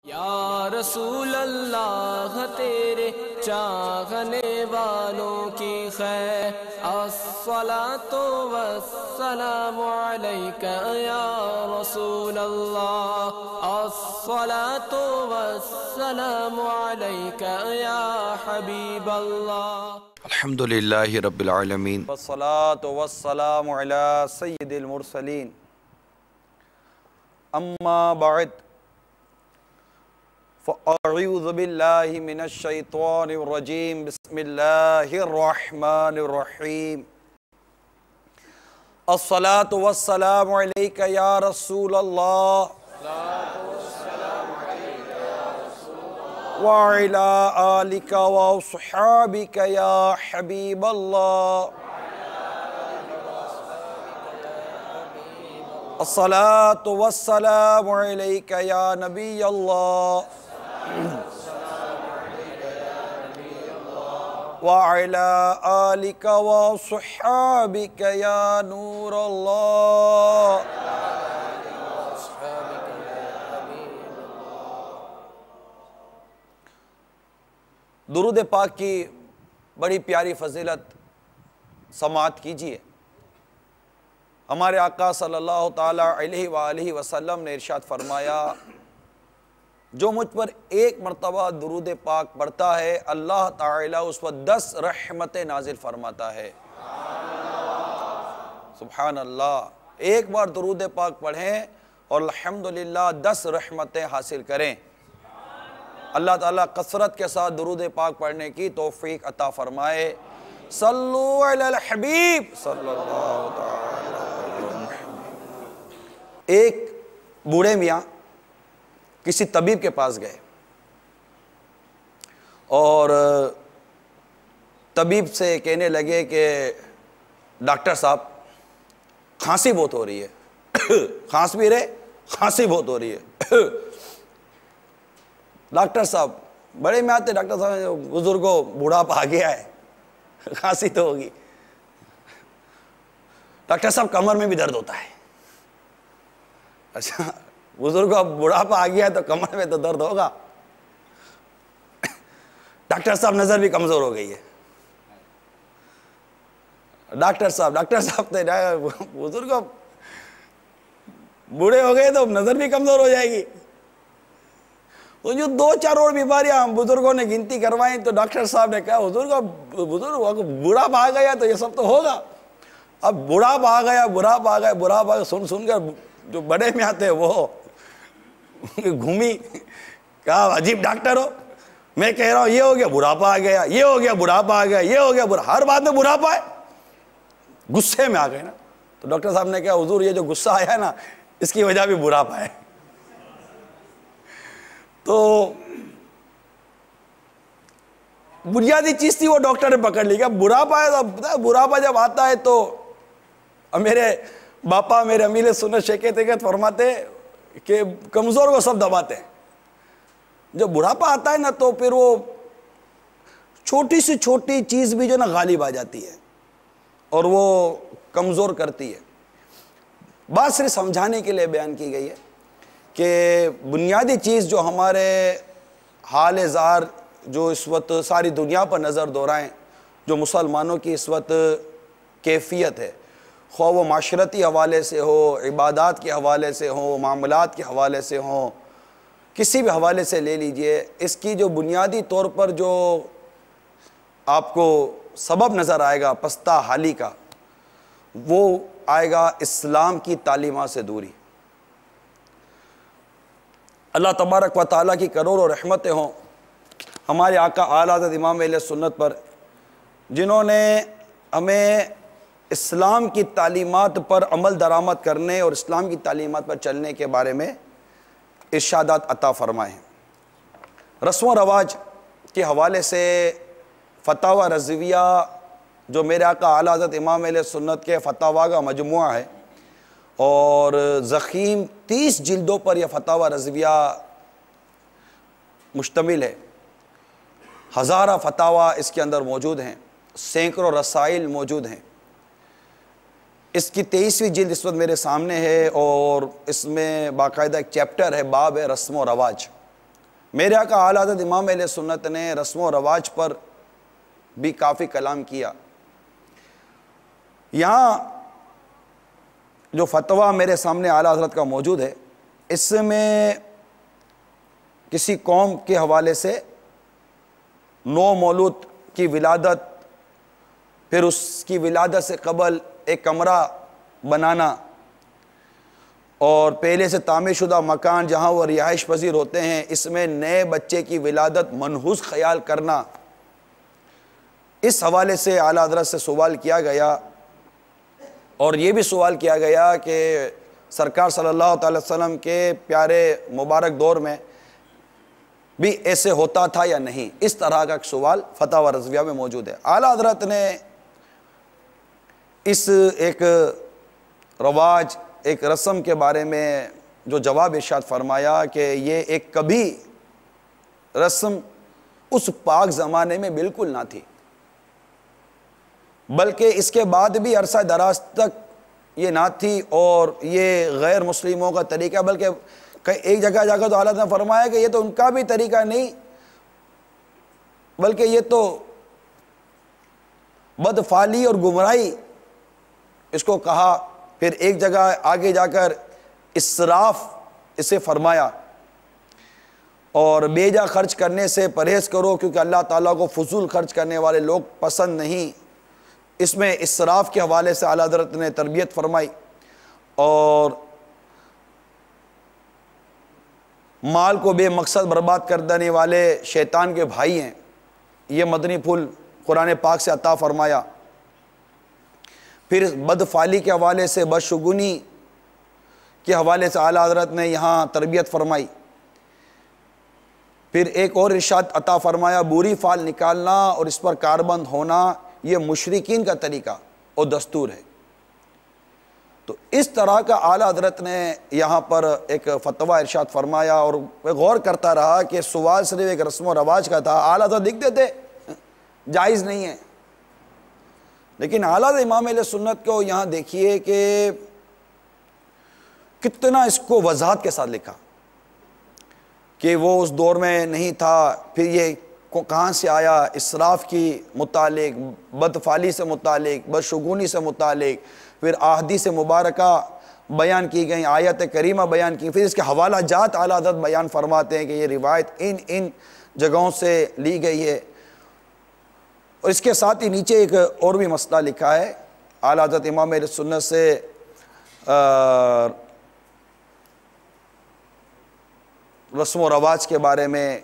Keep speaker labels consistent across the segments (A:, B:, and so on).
A: یا رسول اللہ تیرے چاہنے والوں کی خیر، الصلاۃ والسلام علیک یا رسول اللہ، الصلاۃ والسلام علیک یا حبیب اللہ۔
B: الحمدللہ رب العالمین،
C: والصلاة والسلام علی سید المرسلین، اما بعد فاعوذ باللہ من الشیطان الرجیم، بسم اللہ الرحمن الرحیم۔ الصلاة والسلام علیک یا رسول اللہ، وعلى آلك وأصحابك يا حبيب الله، الصلاة والسلام عليك يا نبي الله، وعلى آلك وأصحابك يا نور الله۔ درود پاک کی بڑی پیاری فضیلت سماعت کیجئے۔ ہمارے آقا صلی اللہ تعالی علیہ وآلہ وسلم نے ارشاد فرمایا، جو مجھ پر ایک مرتبہ درود پاک پڑھتا ہے اللہ تعالیٰ اس پر 10 رحمتیں نازل فرماتا ہے۔ سبحان اللہ، ایک بار درود پاک پڑھیں اور الحمدللہ 10 رحمتیں حاصل کریں۔ اللہ تعالیٰ کثرت کے ساتھ درود پاک پڑھنے کی توفیق عطا فرمائے۔ صلو علی الحبیب صلی اللہ تعالی علیہ وسلم۔ ایک بوڑھے میاں کسی طبیب کے پاس گئے اور طبیب سے کہنے لگے کہ ڈاکٹر صاحب کھانسی بہت ہو رہی ہے، کھانس بھی رہے، کھانسی بہت ہو رہی ہے۔ ڈاکٹر صاحب بڑے میں آتے، ڈاکٹر صاحب بزرگوں بوڑھاپا آ گیا ہے، کھانسی تو ہوگی۔ ڈاکٹر صاحب کمر میں بھی درد ہوتا ہے۔ اچھا بزرگوں بوڑھاپا آ گیا ہے تو کمر میں تو درد ہوگا۔ ڈاکٹر صاحب نظر بھی کمزور ہو گئی ہے۔ ڈاکٹر صاحب بزرگوں بوڑھے ہو گئے تو نظر بھی کمزور ہو جائے گی۔ وہ جو 2-4 اور بیماریاں بزرگوں نے گنتی کروائیں تو ڈاکٹر صاحب نے کہا بزرگوں بوڑھاپا آ گیا تو یہ سب تو ہوگا۔ اب بوڑھاپا آ گیا سن کر جو بڑے میں آتے وہ گھومی، کہا عجیب ڈاکٹر ہو، میں کہہ رہا ہوں یہ ہو گیا بوڑھاپا آ گیا، یہ ہو گیا بوڑھاپا آ گیا، یہ ہو گیا ہر بات میں بوڑھاپا ہے۔ غصے میں آ گئے نا، تو ڈاکٹر صاحب نے کہا حضور یہ جو غصہ آیا ہے نا اس کی وجہ بھی بوڑھاپا ہے۔ تو بنیادی چیز تھی وہ ڈاکٹر نے پکڑ لی، کہ بوڑھاپا ہے۔ بوڑھاپا جب آتا ہے تو میرے باپا میرے امیر سنت شیخ طریقت فرماتے کہ کمزور کو سب دباتے ہیں۔ جب بڑھاپا آتا ہے نا تو پھر وہ چھوٹی سے چھوٹی چیز بھی جو نا غالب آ جاتی ہے اور وہ کمزور کرتی ہے۔ بات صرف سمجھانے کے لیے بیان کی گئی ہے کہ بنیادی چیز جو ہمارے حال ظاہر جو اس وقت ساری دنیا پر نظر دورائیں، جو مسلمانوں کی اس وقت کیفیت ہے، خواہ وہ معاشرتی حوالے سے ہو، عبادات کے حوالے سے ہو، معاملات کے حوالے سے ہوں، کسی بھی حوالے سے لے لیجئے، اس کی جو بنیادی طور پر جو آپ کو سبب نظر آئے گا پستہ حالی کا، وہ آئے گا اسلام کی تعلیمات سے دوری۔ اللہ تبارک و تعالیٰ کی کروڑوں رحمتیں ہوں ہمارے آقا اعلیٰ حضرت امام اہل سنت پر، جنہوں نے ہمیں اسلام کی تعلیمات پر عمل درآمد کرنے اور اسلام کی تعلیمات پر چلنے کے بارے میں ارشادات عطا فرمائے ہیں۔ رسم و رواج کے حوالے سے فتاوی رضویہ جو میرے آقا اعلیٰ حضرت امام اہل سنت کے فتاوی کا مجموعہ ہے، اور ضخیم 30 جلدوں پر یہ فتاوی رضویہ مشتمل ہے۔ ہزارہ فتاوی اس کے اندر موجود ہیں، سینکڑوں رسائل موجود ہیں۔ اس کی 23ویں جلد اس وقت میرے سامنے ہے، اور اس میں باقاعدہ ایک چیپٹر ہے، باب ہے رسم و رواج، میرے آقا اعلیٰ حضرت امام اہل سنت نے رسم و رواج پر بھی کافی کلام کیا. یہاں جو فتویٰ میرے سامنے اعلیٰ حضرت کا موجود ہے، اس میں کسی قوم کے حوالے سے نو مولود کی ولادت، پھر اس کی ولادت سے قبل ایک کمرہ بنانا اور پہلے سے تعمیر شدہ مکان جہاں وہ رہائش پذیر ہوتے ہیں، اس میں نئے بچے کی ولادت منحوس خیال کرنا، اس حوالے سے اعلیٰ حضرت سے سوال کیا گیا. اور یہ بھی سوال کیا گیا کہ سرکار صلی اللہ تعالی وسلم کے پیارے مبارک دور میں بھی ایسے ہوتا تھا یا نہیں. اس طرح کا ایک سوال فتاوی رضویہ میں موجود ہے. اعلیٰ حضرت نے اس ایک رواج، ایک رسم کے بارے میں جو جواب ارشاد فرمایا کہ یہ ایک کبھی رسم اس پاک زمانے میں بالکل نہ تھی، بلکہ اس کے بعد بھی عرصہ دراز تک یہ نہ تھی، اور یہ غیر مسلموں کا طریقہ، بلکہ ایک جگہ جا کر تو اعلیٰ نے فرمایا کہ یہ تو ان کا بھی طریقہ نہیں، بلکہ یہ تو بدفعلی اور گمراہی اس کو کہا. پھر ایک جگہ آگے جا کر اسراف اسے فرمایا، اور بے جا خرچ کرنے سے پرہیز کرو کیونکہ اللہ تعالیٰ کو فضول خرچ کرنے والے لوگ پسند نہیں. اس میں اسراف کے حوالے سے اعلیٰ حضرت نے تربیت فرمائی. اور مال کو بے مقصد برباد کر دینے والے شیطان کے بھائی ہیں، یہ مدنی پھول قرآن پاک سے عطا فرمایا. پھر بدفعلی کے حوالے سے، بدشگونی کے حوالے سے اعلیٰ حضرت نے یہاں تربیت فرمائی. پھر ایک اور ارشاد عطا فرمایا، بری فعل نکالنا اور اس پر کاربند ہونا یہ مشرکین کا طریقہ اور دستور ہے. تو اس طرح کا اعلیٰ حضرت نے یہاں پر ایک فتویٰ ارشاد فرمایا، اور میں غور کرتا رہا کہ سوال صرف ایک رسم و رواج کا تھا. اعلیٰ حضرت لکھتے تھے جائز نہیں ہے، لیکن اعلیٰ امام اہل سنت کو یہاں دیکھیے کہ کتنا اس کو وضاحت کے ساتھ لکھا کہ وہ اس دور میں نہیں تھا. پھر یہ کہاں سے آیا، اسراف کی متعلق، بدفعلی سے متعلق، بدشگونی سے متعلق، پھر احادیث مبارکہ بیان کی گئیں، آیت کریمہ بیان کی، پھر اس کے حوالہ جات اعلیٰ حضرت بیان فرماتے ہیں کہ یہ روایت ان جگہوں سے لی گئی ہے. اور اس کے ساتھ ہی نیچے ایک اور بھی مسئلہ لکھا ہے اعلیٰ حضرت امام اہل سنت سے رسم و رواج کے بارے میں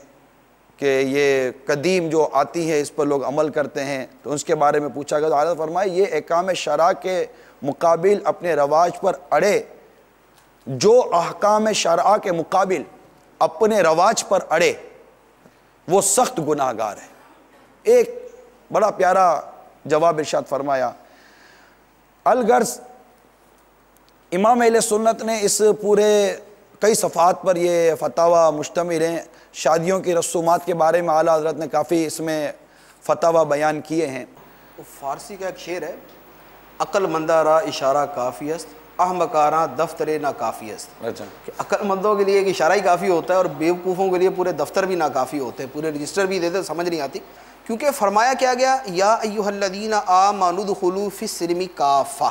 C: کہ یہ قدیم جو آتی ہے اس پر لوگ عمل کرتے ہیں، تو اس کے بارے میں پوچھا گیا تو اعلیٰ فرمائے یہ احکام شرع کے مقابل اپنے رواج پر اڑے، جو احکام شرع کے مقابل اپنے رواج پر اڑے وہ سخت گناہ گار ہے. ایک بڑا پیارا جواب ارشاد فرمایا. الغرض امام اہل سنت نے اس پورے کئی صفحات پر یہ فتاویٰ مشتمل ہیں. شادیوں کی رسومات کے بارے میں اعلیٰ حضرت نے کافی اس میں فتاویٰ بیان کیے ہیں.
D: فارسی کا ایک شعر ہے، عقل مندہ را اشارہ کافی است، احمقاراں دفتر ناکافی است.
C: اچھا،
D: کہ عقل مندوں کے لیے ایک اشارہ ہی کافی ہوتا ہے اور بیوقوفوں کے لیے پورے دفتر بھی ناکافی ہوتے ہیں، پورے رجسٹر بھی دیتے سمجھ نہیں آتی. کیونکہ فرمایا کیا گیا، یا ایھا الذین آمنوا ادخلوا فی السلم کافہ،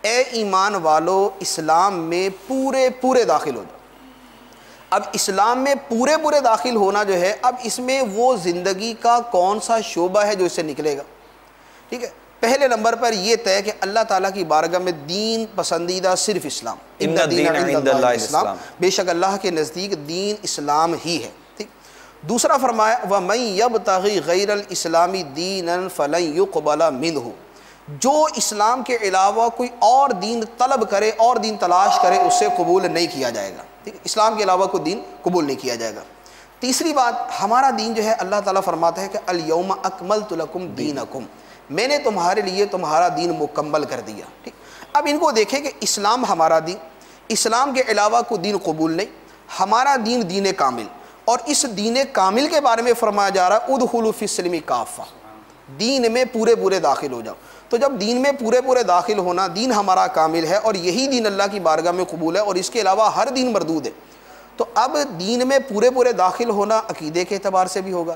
D: اے ایمان والو اسلام میں پورے داخل ہو جاؤ. اب اسلام میں پورے داخل ہونا جو ہے، اب اس میں وہ زندگی کا کون سا شعبہ ہے جو اس سے نکلے گا. ٹھیک ہے، پہلے نمبر پر یہ طے کہ اللہ تعالیٰ کی بارگاہ میں دین پسندیدہ صرف اسلام،
C: ان الدین عند اللہ الاسلام،
D: بے شک اللہ کے نزدیک دین اسلام ہی ہے. ٹھیک. دوسرا فرمایا وَمَن يَبْتَغِي غَيْرَ الْإِسْلَامِ دِينًا فَلَن يُقْبَلَ مِنْهُ، جو اسلام کے علاوہ کوئی اور دین طلب کرے اور دین تلاش کرے اس سے قبول نہیں کیا جائے گا. ٹھیک ہے، اسلام کے علاوہ کوئی دین قبول نہیں کیا جائے گا. تیسری بات، ہمارا دین جو ہے اللہ تعالیٰ فرماتا ہے کہ الْيَوْمَ أَكْمَلْتُ لَكُمْ دِينَكُمْ، میں نے تمہارے لیے تمہارا دین مکمل کر دیا. ٹھیک. اب ان کو دیکھیں کہ اسلام ہمارا دین، اسلام کے علاوہ کوئی دین قبول نہیں، ہمارا دین دین کامل، اور اس دین کامل کے بارے میں فرمایا جا رہا ہے ادخلوا فی السلم کافہ، دین میں پورے داخل ہو جاؤ. تو جب دین میں پورے داخل ہونا، دین ہمارا کامل ہے اور یہی دین اللہ کی بارگاہ میں قبول ہے اور اس کے علاوہ ہر دین مردود ہے، تو اب دین میں پورے داخل ہونا عقیدے کے اعتبار سے بھی ہوگا،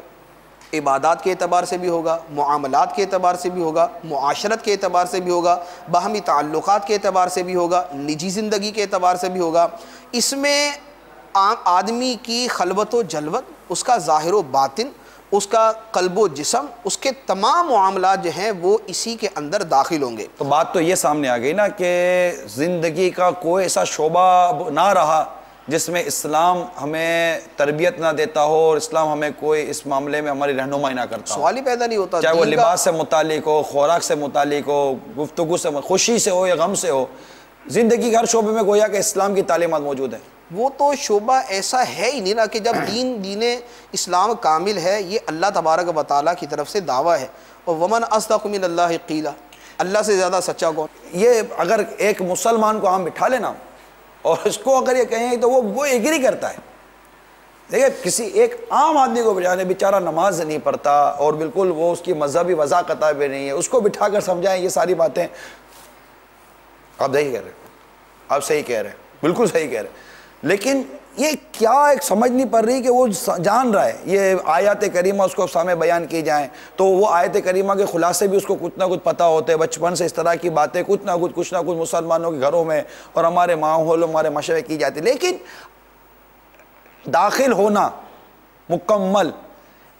D: عبادات کے اعتبار سے بھی ہوگا، معاملات کے اعتبار سے بھی ہوگا، معاشرت کے اعتبار سے بھی ہوگا، باہمی تعلقات کے اعتبار سے بھی ہوگا، نجی زندگی کے اعتبار سے بھی ہوگا۔ اس میں آدمی کی خلوت و جلوت، اس کا ظاہر و باطن، اس کا قلب و جسم، اس کے تمام معاملات جو ہیں وہ اسی کے اندر داخل ہوں گے۔
C: تو بات تو یہ سامنے آ گئی نا کہ زندگی کا کوئی ایسا شعبہ نہ رہا جس میں اسلام ہمیں تربیت نہ دیتا ہو اور اسلام ہمیں کوئی اس معاملے میں ہماری رہنمائی نہ کرتا ہو۔
D: سوال ہی پیدا نہیں ہوتا،
C: چاہے وہ لباس سے متعلق ہو، خوراک سے متعلق ہو، گفتگو سے، خوشی سے ہو یا غم سے ہو، زندگی کے ہر شعبے میں گویا کہ اسلام کی تعلیمات موجود ہیں۔
D: وہ تو شعبہ ایسا ہے ہی نہیں نا کہ جب دین اسلام کامل ہے، یہ اللہ تبارک و تعالیٰ کی طرف سے دعویٰ ہے، اور ومن اصدق من اللہ قیلا، اللہ سے زیادہ سچا کون؟ یہ
C: اگر ایک مسلمان کو ہم بٹھا لینا اور اس کو اگر یہ کہیں تو وہ ایگری کرتا ہے۔ دیکھیں کسی ایک عام آدمی کو بجانے، بیچارہ نماز نہیں پڑھتا اور بالکل وہ اس کی مذہبی وضاحت بھی نہیں ہے، اس کو بٹھا کر سمجھائیں یہ ساری باتیں، آپ صحیح کہہ رہے ہیں، آپ صحیح کہہ رہے ہیں، بالکل صحیح کہہ رہے ہیں، لیکن یہ کیا ایک سمجھ نہیں پڑ رہی کہ وہ جان رہا ہے۔ یہ آیات کریمہ اس کو سامنے بیان کی جائیں تو وہ آیت کریمہ کے خلاصے بھی اس کو کچھ نہ کچھ پتہ ہوتے ہیں، بچپن سے اس طرح کی باتیں کچھ نہ کچھ مسلمانوں کے گھروں میں اور ہمارے ماحول، ہمارے مشورے کی جاتی، لیکن داخل ہونا مکمل،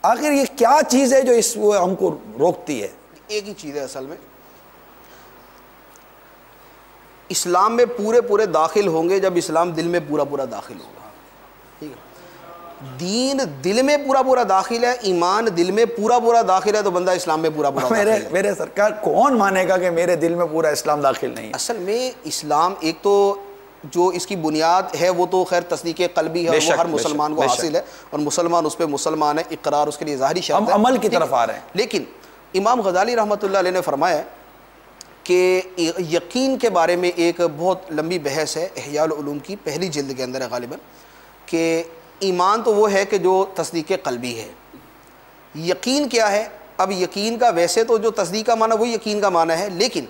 C: آخر یہ کیا چیز ہے جو اس وہ ہم کو روکتی ہے؟
D: ایک ہی چیز ہے اصل میں، اسلام میں پورے داخل ہوں گے جب اسلام دل میں پورا داخل ہوگا۔ ٹھیک ہے، دین دل میں پورا داخل ہے، ایمان دل میں پورا داخل ہے تو بندہ اسلام میں پورا داخل ہے۔
C: میرے سرکار کون مانے گا کہ میرے دل میں پورا اسلام داخل نہیں ہے؟
D: اصل میں اسلام ایک تو جو اس کی بنیاد ہے وہ تو خیر تصدیق قلبی ہے، وہ ہر مسلمان کو حاصل ہے اور مسلمان اس پہ مسلمان ہے، اقرار اس کے لیے ظاہری شرط ہے،
C: ہم عمل کی طرف آ رہے ہیں۔
D: لیکن امام غزالی رحمۃ اللہ علیہ نے فرمایا کہ یقین کے بارے میں ایک بہت لمبی بحث ہے، احیاء العلوم کی پہلی جلد کے اندر ہے غالباً، کہ ایمان تو وہ ہے کہ جو تصدیق قلبی ہے، یقین کیا ہے؟ اب یقین کا ویسے تو جو تصدیق کا معنی وہ یقین کا معنی ہے، لیکن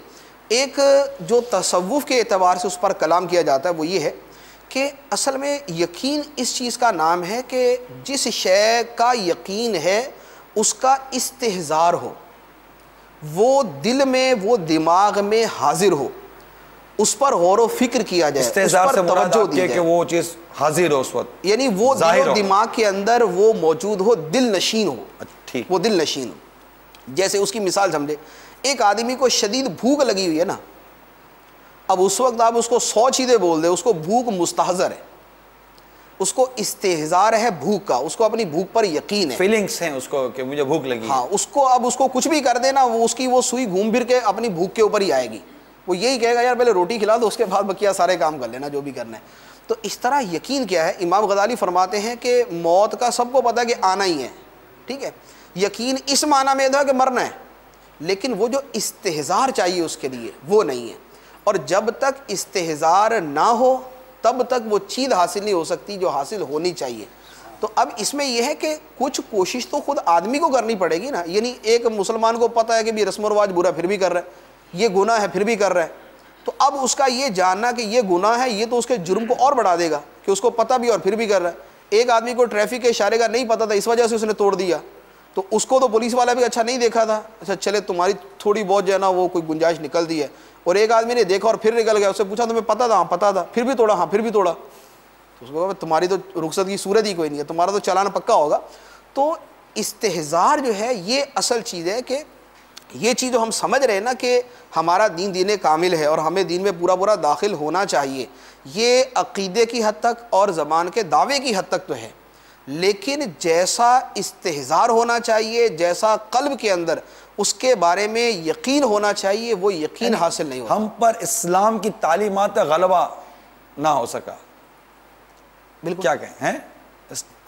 D: ایک جو تصوف کے اعتبار سے اس پر کلام کیا جاتا ہے وہ یہ ہے کہ اصل میں یقین اس چیز کا نام ہے کہ جس شے کا یقین ہے اس کا استحضار ہو، وہ دل میں، وہ دماغ میں حاضر ہو، اس پر غور و فکر کیا جائے،
C: استحضار
D: اس پر
C: سے مراد
D: توجہ
C: آپ
D: دی
C: کے
D: جائے
C: کہ وہ چیز حاضر ہو اس وقت،
D: یعنی وہ دل و دماغ کے اندر وہ موجود ہو، دل نشین ہو،
C: ٹھیک،
D: وہ دل نشین ہو۔ جیسے اس کی مثال سمجھے، ایک آدمی کو شدید بھوک لگی ہوئی ہے نا، اب اس وقت آپ اس کو 100 چیزیں بول دیں، اس کو بھوک مستحضر ہے، اس کو استحضار ہے بھوک کا، اس کو اپنی بھوک پر یقین ہے،
C: فیلنگز ہیں اس کو کہ مجھے بھوک لگی،
D: ہاں، اس کو اب اس کو کچھ بھی کر دینا، وہ اس کی وہ سوئی گھوم پھر کے اپنی بھوک کے اوپر ہی آئے گی، وہ یہی کہے گا یار پہلے روٹی کھلا دو، اس کے بعد بقیہ سارے کام کر لینا جو بھی کرنا ہے۔ تو اس طرح یقین کیا ہے؟ امام غزالی فرماتے ہیں کہ موت کا سب کو پتہ ہے کہ آنا ہی ہے، ٹھیک ہے، یقین اس معنی میں ہے کہ مرنا ہے، لیکن وہ جو استحضار چاہیے اس کے لیے وہ نہیں ہے، اور جب تک استحضار نہ ہو تب تک وہ چیز حاصل نہیں ہو سکتی جو حاصل ہونی چاہیے۔ تو اب اس میں یہ ہے کہ کچھ کوشش تو خود آدمی کو کرنی پڑے گی نا، یعنی ایک مسلمان کو پتہ ہے کہ بھی رسم و رواج برا پھر بھی کر رہا ہے، یہ گناہ ہے پھر بھی کر رہا ہے، تو اب اس کا یہ جاننا کہ یہ گناہ ہے یہ تو اس کے جرم کو اور بڑھا دے گا کہ اس کو پتہ بھی اور پھر بھی کر رہا ہے۔ ایک آدمی کو ٹریفک کے اشارے کا نہیں پتہ تھا، اس وجہ سے اس نے توڑ دیا، تو اس کو تو پولیس والا بھی اچھا نہیں دیکھا تھا، اچھا چلے تمہاری تھوڑی بہت جو ہے نا وہ کوئی گنجائش نکلتی ہے، اور ایک آدمی نے دیکھا اور پھر نکل گیا، اس سے پوچھا تمہیں پتہ تھا؟ ہاں پتہ تھا، پھر بھی توڑا؟ ہاں پھر بھی توڑا، تو اس کو کہا تمہاری تو رخصت کی صورت ہی کوئی نہیں ہے، تمہارا تو چلان پکا ہوگا۔ تو استحضار جو ہے یہ اصل چیز ہے کہ یہ چیز جو ہم سمجھ رہے ہیں نا کہ ہمارا دین دین کامل ہے اور ہمیں دین میں پورا داخل ہونا چاہیے، یہ عقیدے کی حد تک اور زبان کے دعوے کی حد تک تو ہے، لیکن جیسا استحضار ہونا چاہیے، جیسا قلب کے اندر اس کے بارے میں یقین ہونا چاہیے، وہ یقین حاصل نہیں ہوتا۔
C: ہم پر اسلام کی تعلیمات غلبہ نہ ہو سکا،
D: بالکل
C: کیا کہیں ہیں؟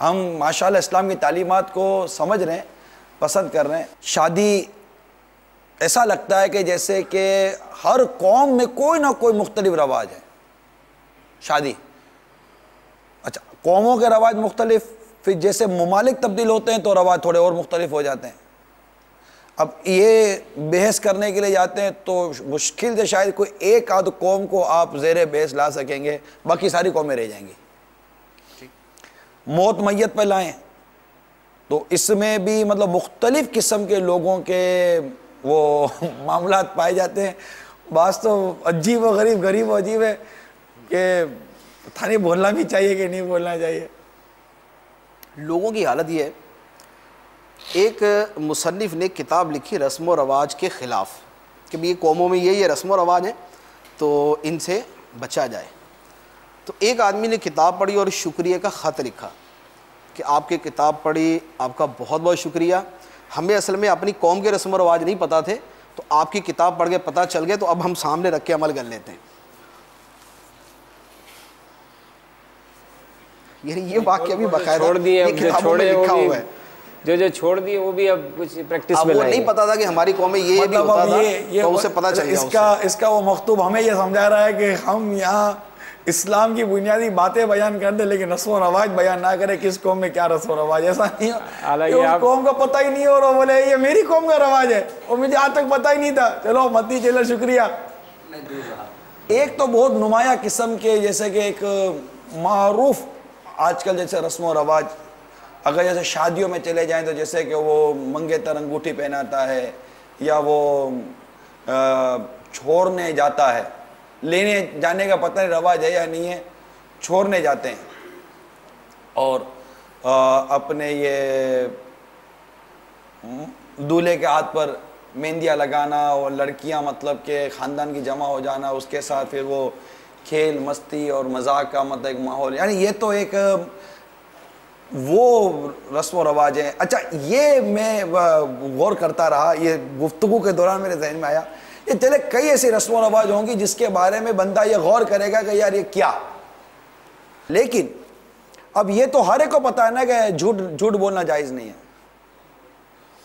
C: ہم ماشاءاللہ اسلام کی تعلیمات کو سمجھ رہے ہیں، پسند کر رہے ہیں، شادی ایسا لگتا ہے کہ جیسے کہ ہر قوم میں کوئی نہ کوئی مختلف رواج ہے، شادی، اچھا قوموں کے رواج مختلف، پھر جیسے ممالک تبدیل ہوتے ہیں تو رواج تھوڑے اور مختلف ہو جاتے ہیں۔ اب یہ بحث کرنے کے لیے جاتے ہیں تو مشکل سے شاید کوئی ایک آدھ قوم کو آپ زیر بحث لا سکیں گے، باقی ساری قومیں رہ جائیں گی۔ موت میت پہ لائیں، تو اس میں بھی مطلب مختلف قسم کے لوگوں کے وہ معاملات پائے جاتے ہیں. بعض تو عجیب و غریب و عجیب ہے کہ پتہ نہیں بولنا بھی چاہیے کہ نہیں بولنا چاہیے.
D: لوگوں کی حالت یہ ہے، ایک مصنف نے کتاب لکھی رسم و رواج کے خلاف کہ بھی یہ قوموں میں یہ رسم و رواج ہیں تو ان سے بچا جائے. تو ایک آدمی نے کتاب پڑھی اور شکریہ کا خط لکھا کہ آپ کی کتاب پڑھی، آپ کا بہت بہت شکریہ. ہمیں اصل میں اپنی قوم کے رسم و رواج نہیں پتہ تھے، تو آپ کی کتاب پڑھ کے پتہ چل گئے، تو اب ہم سامنے رکھ کے عمل کر لیتے ہیں. یعنی یہ واقعہ بھی باقاعدہ یہ کتابوں میں لکھا ہوا ہے.
A: جو چھوڑ دیے وہ بھی اب کچھ پریکٹس میں
D: وہ نہیں پتا تھا کہ ہماری قوم میں یہ بھی ہوتا تھا، تو اسے پتہ چل گیا.
C: اس کا وہ مکتوب ہمیں یہ سمجھا رہا ہے کہ ہم یہاں اسلام کی بنیادی باتیں بیان کر دیں لیکن رسم و رواج بیان نہ کریں کس قوم میں کیا رسم و رواج. ایسا نہیں ہو اس قوم کو پتہ ہی نہیں ہو رہا، بولے یہ میری قوم کا رواج ہے اور مجھے آج تک پتہ ہی نہیں تھا. چلو متی چلو شکریہ. ایک تو بہت نمایاں قسم کے جیسے کہ ایک معروف آج کل جیسے رسم و رواج، اگر جیسے شادیوں میں چلے جائیں تو جیسے کہ وہ منگیتر انگوٹھی پہناتا ہے یا وہ چھوڑنے جاتا ہے، لینے جانے کا پتہ نہیں رواج ہے یا نہیں ہے، چھوڑنے جاتے ہیں اور اپنے یہ دولہے کے ہاتھ پر مہندیاں لگانا اور لڑکیاں مطلب کہ خاندان کی جمع ہو جانا، اس کے ساتھ پھر وہ کھیل مستی اور مذاق کا مطلب ایک ماحول. یعنی یہ تو ایک وہ رسم و رواج ہیں. اچھا یہ میں غور کرتا رہا، یہ گفتگو کے دوران میرے ذہن میں آیا یہ چلے کئی ایسی رسم و رواج ہوں گی جس کے بارے میں بندہ یہ غور کرے گا کہ یار یہ کیا، لیکن اب یہ تو ہر ایک کو پتہ ہے نا کہ جھوٹ بولنا جائز نہیں ہے.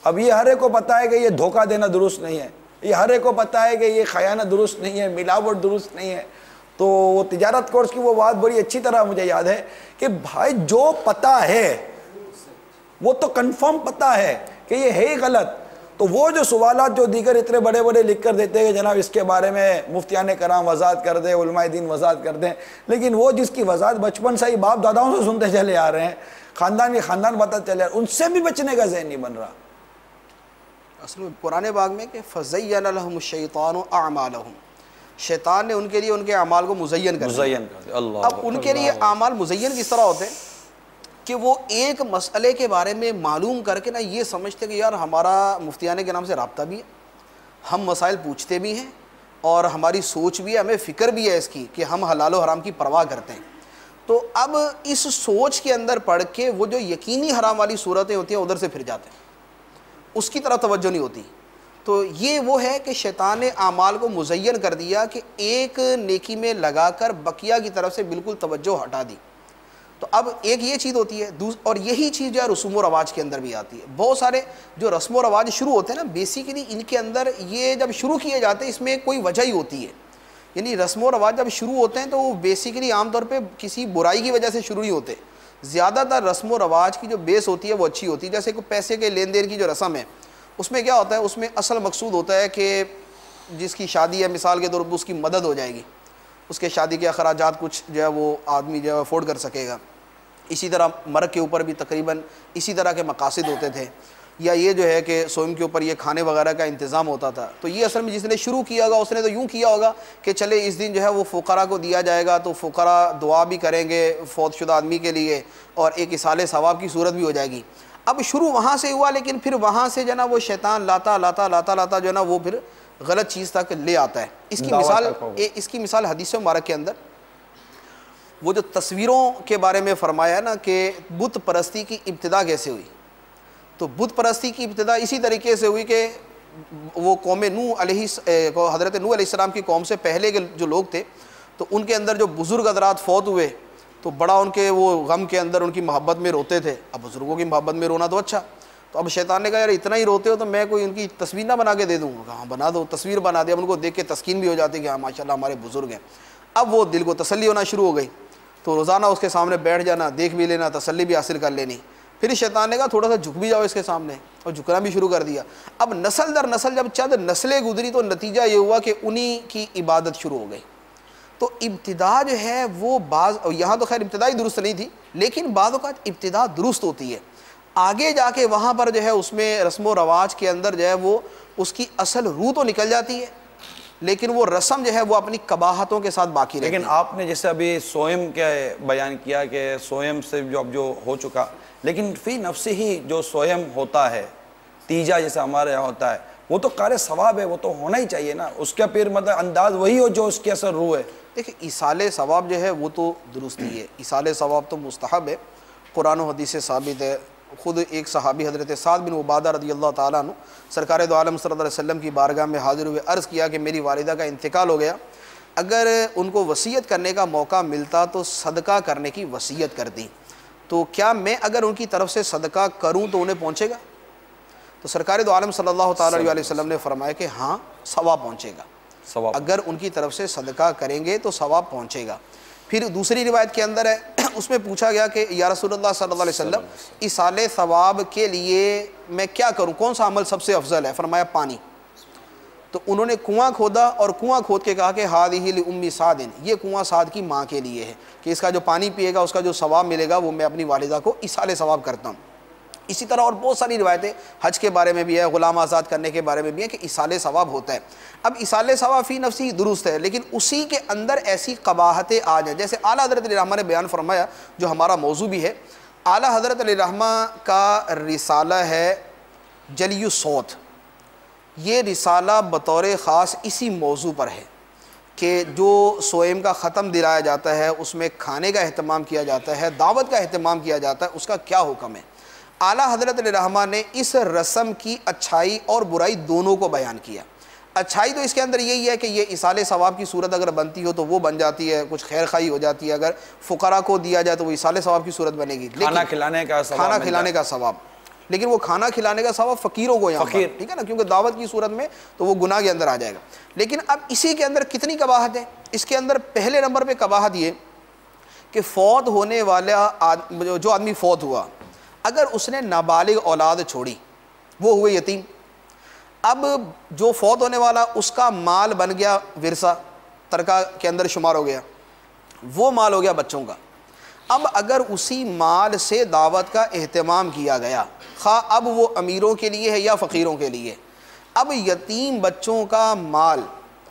C: اب یہ ہر ایک کو پتہ ہے کہ یہ دھوکہ دینا درست نہیں ہے، یہ ہر ایک کو پتہ ہے کہ یہ خیانت درست نہیں ہے، ملاوٹ درست نہیں ہے. تو وہ تجارت کورس کی وہ بات بڑی اچھی طرح مجھے یاد ہے کہ بھائی جو پتہ ہے وہ تو کنفرم پتہ ہے کہ یہ ہے ہی غلط. تو وہ جو سوالات جو دیگر اتنے بڑے بڑے لکھ کر دیتے ہیں کہ جناب اس کے بارے میں مفتیان کرام وضاحت کر دیں، علماء دین وضاحت کر دیں، لیکن وہ جس کی وضاحت بچپن سے ہی باپ داداؤں سے سنتے چلے آ رہے ہیں، خاندان کے خاندان بتاتے چلے آ رہے ہیں، ان سے بھی بچنے کا ذہن نہیں بن رہا.
D: اصل میں قرآن پاک میں کہ فَزَيَّنَ لَهُمُ الشَّيْطَانُ أَعْمَالَهُم، شیطان نے ان کے لیے ان کے اعمال کو مزین کر دیا. اب ان کے لیے اعمال مزین کس طرح ہوتے ہیں کہ وہ ایک مسئلے کے بارے میں معلوم کر کے نا یہ سمجھتے کہ یار ہمارا مفتیانے کے نام سے رابطہ بھی ہے، ہم مسائل پوچھتے بھی ہیں اور ہماری سوچ بھی ہے، ہمیں فکر بھی ہے اس کی کہ ہم حلال و حرام کی پرواہ کرتے ہیں. تو اب اس سوچ کے اندر پڑھ کے وہ جو یقینی حرام والی صورتیں ہوتی ہیں ادھر سے پھر جاتے ہیں، اس کی طرف توجہ نہیں ہوتی. تو یہ وہ ہے کہ شیطان نے اعمال کو مزین کر دیا کہ ایک نیکی میں لگا کر بقیہ کی طرف سے بالکل توجہ ہٹا دی. تو اب ایک یہ چیز ہوتی ہے، اور یہی چیز جو ہے رسوم و رواج کے اندر بھی آتی ہے. بہت سارے جو رسم و رواج شروع ہوتے ہیں نا بیسیکلی ان کے اندر یہ جب شروع کیے جاتے ہیں اس میں کوئی وجہ ہی ہوتی ہے. یعنی رسم و رواج جب شروع ہوتے ہیں تو وہ بیسیکلی عام طور پہ کسی برائی کی وجہ سے شروع نہیں ہوتے. زیادہ تر رسم و رواج کی جو بیس ہوتی ہے وہ اچھی ہوتی ہے. جیسے کوئی پیسے کے لین دین کی جو رسم ہے اس میں کیا ہوتا ہے، اس میں اصل مقصود ہوتا ہے کہ جس کی شادی ہے مثال کے طور پر اس کی مدد ہو جائے گی، اس کے شادی کے اخراجات کچھ جو ہے وہ آدمی جو ہے افورڈ کر سکے گا. اسی طرح مرگ کے اوپر بھی تقریباً اسی طرح کے مقاصد ہوتے تھے. یا یہ جو ہے کہ سوئم کے اوپر یہ کھانے وغیرہ کا انتظام ہوتا تھا. تو یہ اصل میں جس نے شروع کیا ہوگا اس نے تو یوں کیا ہوگا کہ چلے اس دن جو ہے وہ فقراء کو دیا جائے گا تو فقراء دعا بھی کریں گے فوت شدہ آدمی کے لیے اور ایک اصالِ ثواب کی صورت بھی ہو جائے گی. اب شروع وہاں سے ہوا لیکن پھر وہاں سے جو نا وہ شیطان لاتا جو ہے نا وہ پھر غلط چیز تک لے آتا ہے. اس کی مثال حدیث مبارک کے اندر وہ جو تصویروں کے بارے میں فرمایا نا کہ بت پرستی کی ابتدا کیسے ہوئی. تو بت پرستی کی ابتدا اسی طریقے سے ہوئی کہ وہ قوم حضرت نوح علیہ السلام کی قوم سے پہلے کے جو لوگ تھے تو ان کے اندر جو بزرگ حضرات فوت ہوئے تو بڑا ان کے وہ غم کے اندر ان کی محبت میں روتے تھے. اب بزرگوں کی محبت میں رونا تو اچھا. تو اب شیطان نے کہا یار اتنا ہی روتے ہو تو میں کوئی ان کی تصویر نہ بنا کے دے دوں. ہاں بنا دو. تصویر بنا دیا. ان کو دیکھ کے تسکین بھی ہو جاتی کہ ہاں ماشاءاللہ ہمارے بزرگ ہیں. اب وہ دل کو تسلی ہونا شروع ہو گئی تو روزانہ اس کے سامنے بیٹھ جانا، دیکھ بھی لینا، تسلی بھی حاصل کر لینی. پھر شیطان نے کہا تھوڑا سا جھک بھی جاؤ اس کے سامنے اور جھکنا بھی شروع کر دیا. اب نسل در نسل جب چند نسلیں گزری تو نتیجہ یہ ہوا کہ انہی کی عبادت شروع ہو گئی. تو ابتدا جو ہے وہ یہاں تو خیر ابتدا ہی درست نہیں تھی، لیکن بعض اوقات ابتدا درست ہوتی ہے، آگے جا کے وہاں پر جو ہے اس میں رسم و رواج کے اندر جو ہے وہ اس کی اصل روح تو نکل جاتی ہے، لیکن وہ رسم جو ہے وہ اپنی قباحتوں کے ساتھ باقی رہتی ہے۔
C: لیکن آپ نے جیسے ابھی سوئم کا بیان کیا کہ سوئم سے جو ہو چکا، لیکن فی نفسی ہی جو سوئم ہوتا ہے، تیجا جیسے ہمارے یہاں ہوتا ہے، وہ تو کار ثواب ہے، وہ تو ہونا ہی چاہیے نا، اس کا پھر مطلب انداز وہی ہو جو اس کی اثر روح ہے۔
D: دیکھیں ایصال ثواب جو ہے وہ تو درست ہی ہے، ایصال ثواب تو مستحب ہے، قرآن و حدیث سے ثابت ہے۔ خود ایک صحابی حضرت سعد بن عبادہ رضی اللہ تعالیٰ عنہ سرکار دو عالم صلی اللہ علیہ وسلم کی بارگاہ میں حاضر ہوئے، عرض کیا کہ میری والدہ کا انتقال ہو گیا، اگر ان کو وصیت کرنے کا موقع ملتا تو صدقہ کرنے کی وصیت کر دی، تو کیا میں اگر ان کی طرف سے صدقہ کروں تو انہیں پہنچے گا؟ تو سرکار دو عالم صلی اللہ تعالیٰ علیہ وسلم نے فرمایا کہ ہاں ثواب پہنچے گا،
C: ثواب
D: اگر ان کی طرف سے صدقہ کریں گے تو ثواب پہنچے گا۔ پھر دوسری روایت کے اندر ہے، اس میں پوچھا گیا کہ یا رسول اللہ صلی اللہ علیہ وسلم ایصال ثواب کے لیے میں کیا کروں، کون سا عمل سب سے افضل ہے؟ فرمایا پانی۔ تو انہوں نے کنواں کھودا اور کنواں کھود کے کہا کہ ہذہ لأم سعد، یہ کنواں سعد کی ماں کے لیے ہے کہ اس کا جو پانی پیے گا اس کا جو ثواب ملے گا وہ میں اپنی والدہ کو ایصال ثواب کرتا ہوں۔ اسی طرح اور بہت ساری روایتیں حج کے بارے میں بھی ہے، غلام آزاد کرنے کے بارے میں بھی ہے کہ ایصال ثواب ہوتا ہے۔ اب ایصال ثواب فی نفسی درست ہے، لیکن اسی کے اندر ایسی قباحتیں آ جائیں، جیسے اعلیٰ حضرت علیہ الرحمہ نے بیان فرمایا جو ہمارا موضوع بھی ہے، اعلیٰ حضرت علیہ الرحمہ کا رسالہ ہے جلی الصوت، یہ رسالہ بطور خاص اسی موضوع پر ہے کہ جو سوئم کا ختم دلایا جاتا ہے، اس میں کھانے کا اہتمام کیا جاتا ہے، دعوت کا اہتمام کیا جاتا ہے، اس کا کیا حکم ہے۔ اعلیٰ حضرت علیہ الرحمہ نے اس رسم کی اچھائی اور برائی دونوں کو بیان کیا۔ اچھائی تو اس کے اندر یہی ہے کہ یہ ایصال ثواب کی صورت اگر بنتی ہو تو وہ بن جاتی ہے، کچھ خیر خواہی ہو جاتی ہے، اگر فقراء کو دیا جائے تو وہ ایصال ثواب کی صورت بنے گی،
C: کھانا کھلانے کا ثواب،
D: کھانا کھلانے کا ثواب، لیکن وہ کھانا کھلانے کا ثواب فقیروں کو یہاں پر، ٹھیک ہے نا، کیونکہ دعوت کی صورت میں تو وہ گناہ کے اندر آ جائے گا۔ لیکن اب اسی کے اندر کتنی قباحت ہے؟ اس کے اندر پہلے نمبر پہ قباحت یہ کہ فوت ہونے والا جو آدمی فوت ہوا، اگر اس نے نابالغ اولاد چھوڑی، وہ ہوئے یتیم، اب جو فوت ہونے والا اس کا مال بن گیا ورثہ، ترکہ کے اندر شمار ہو گیا، وہ مال ہو گیا بچوں کا۔ اب اگر اسی مال سے دعوت کا اہتمام کیا گیا، خواہ اب وہ امیروں کے لیے ہے یا فقیروں کے لیے، اب یتیم بچوں کا مال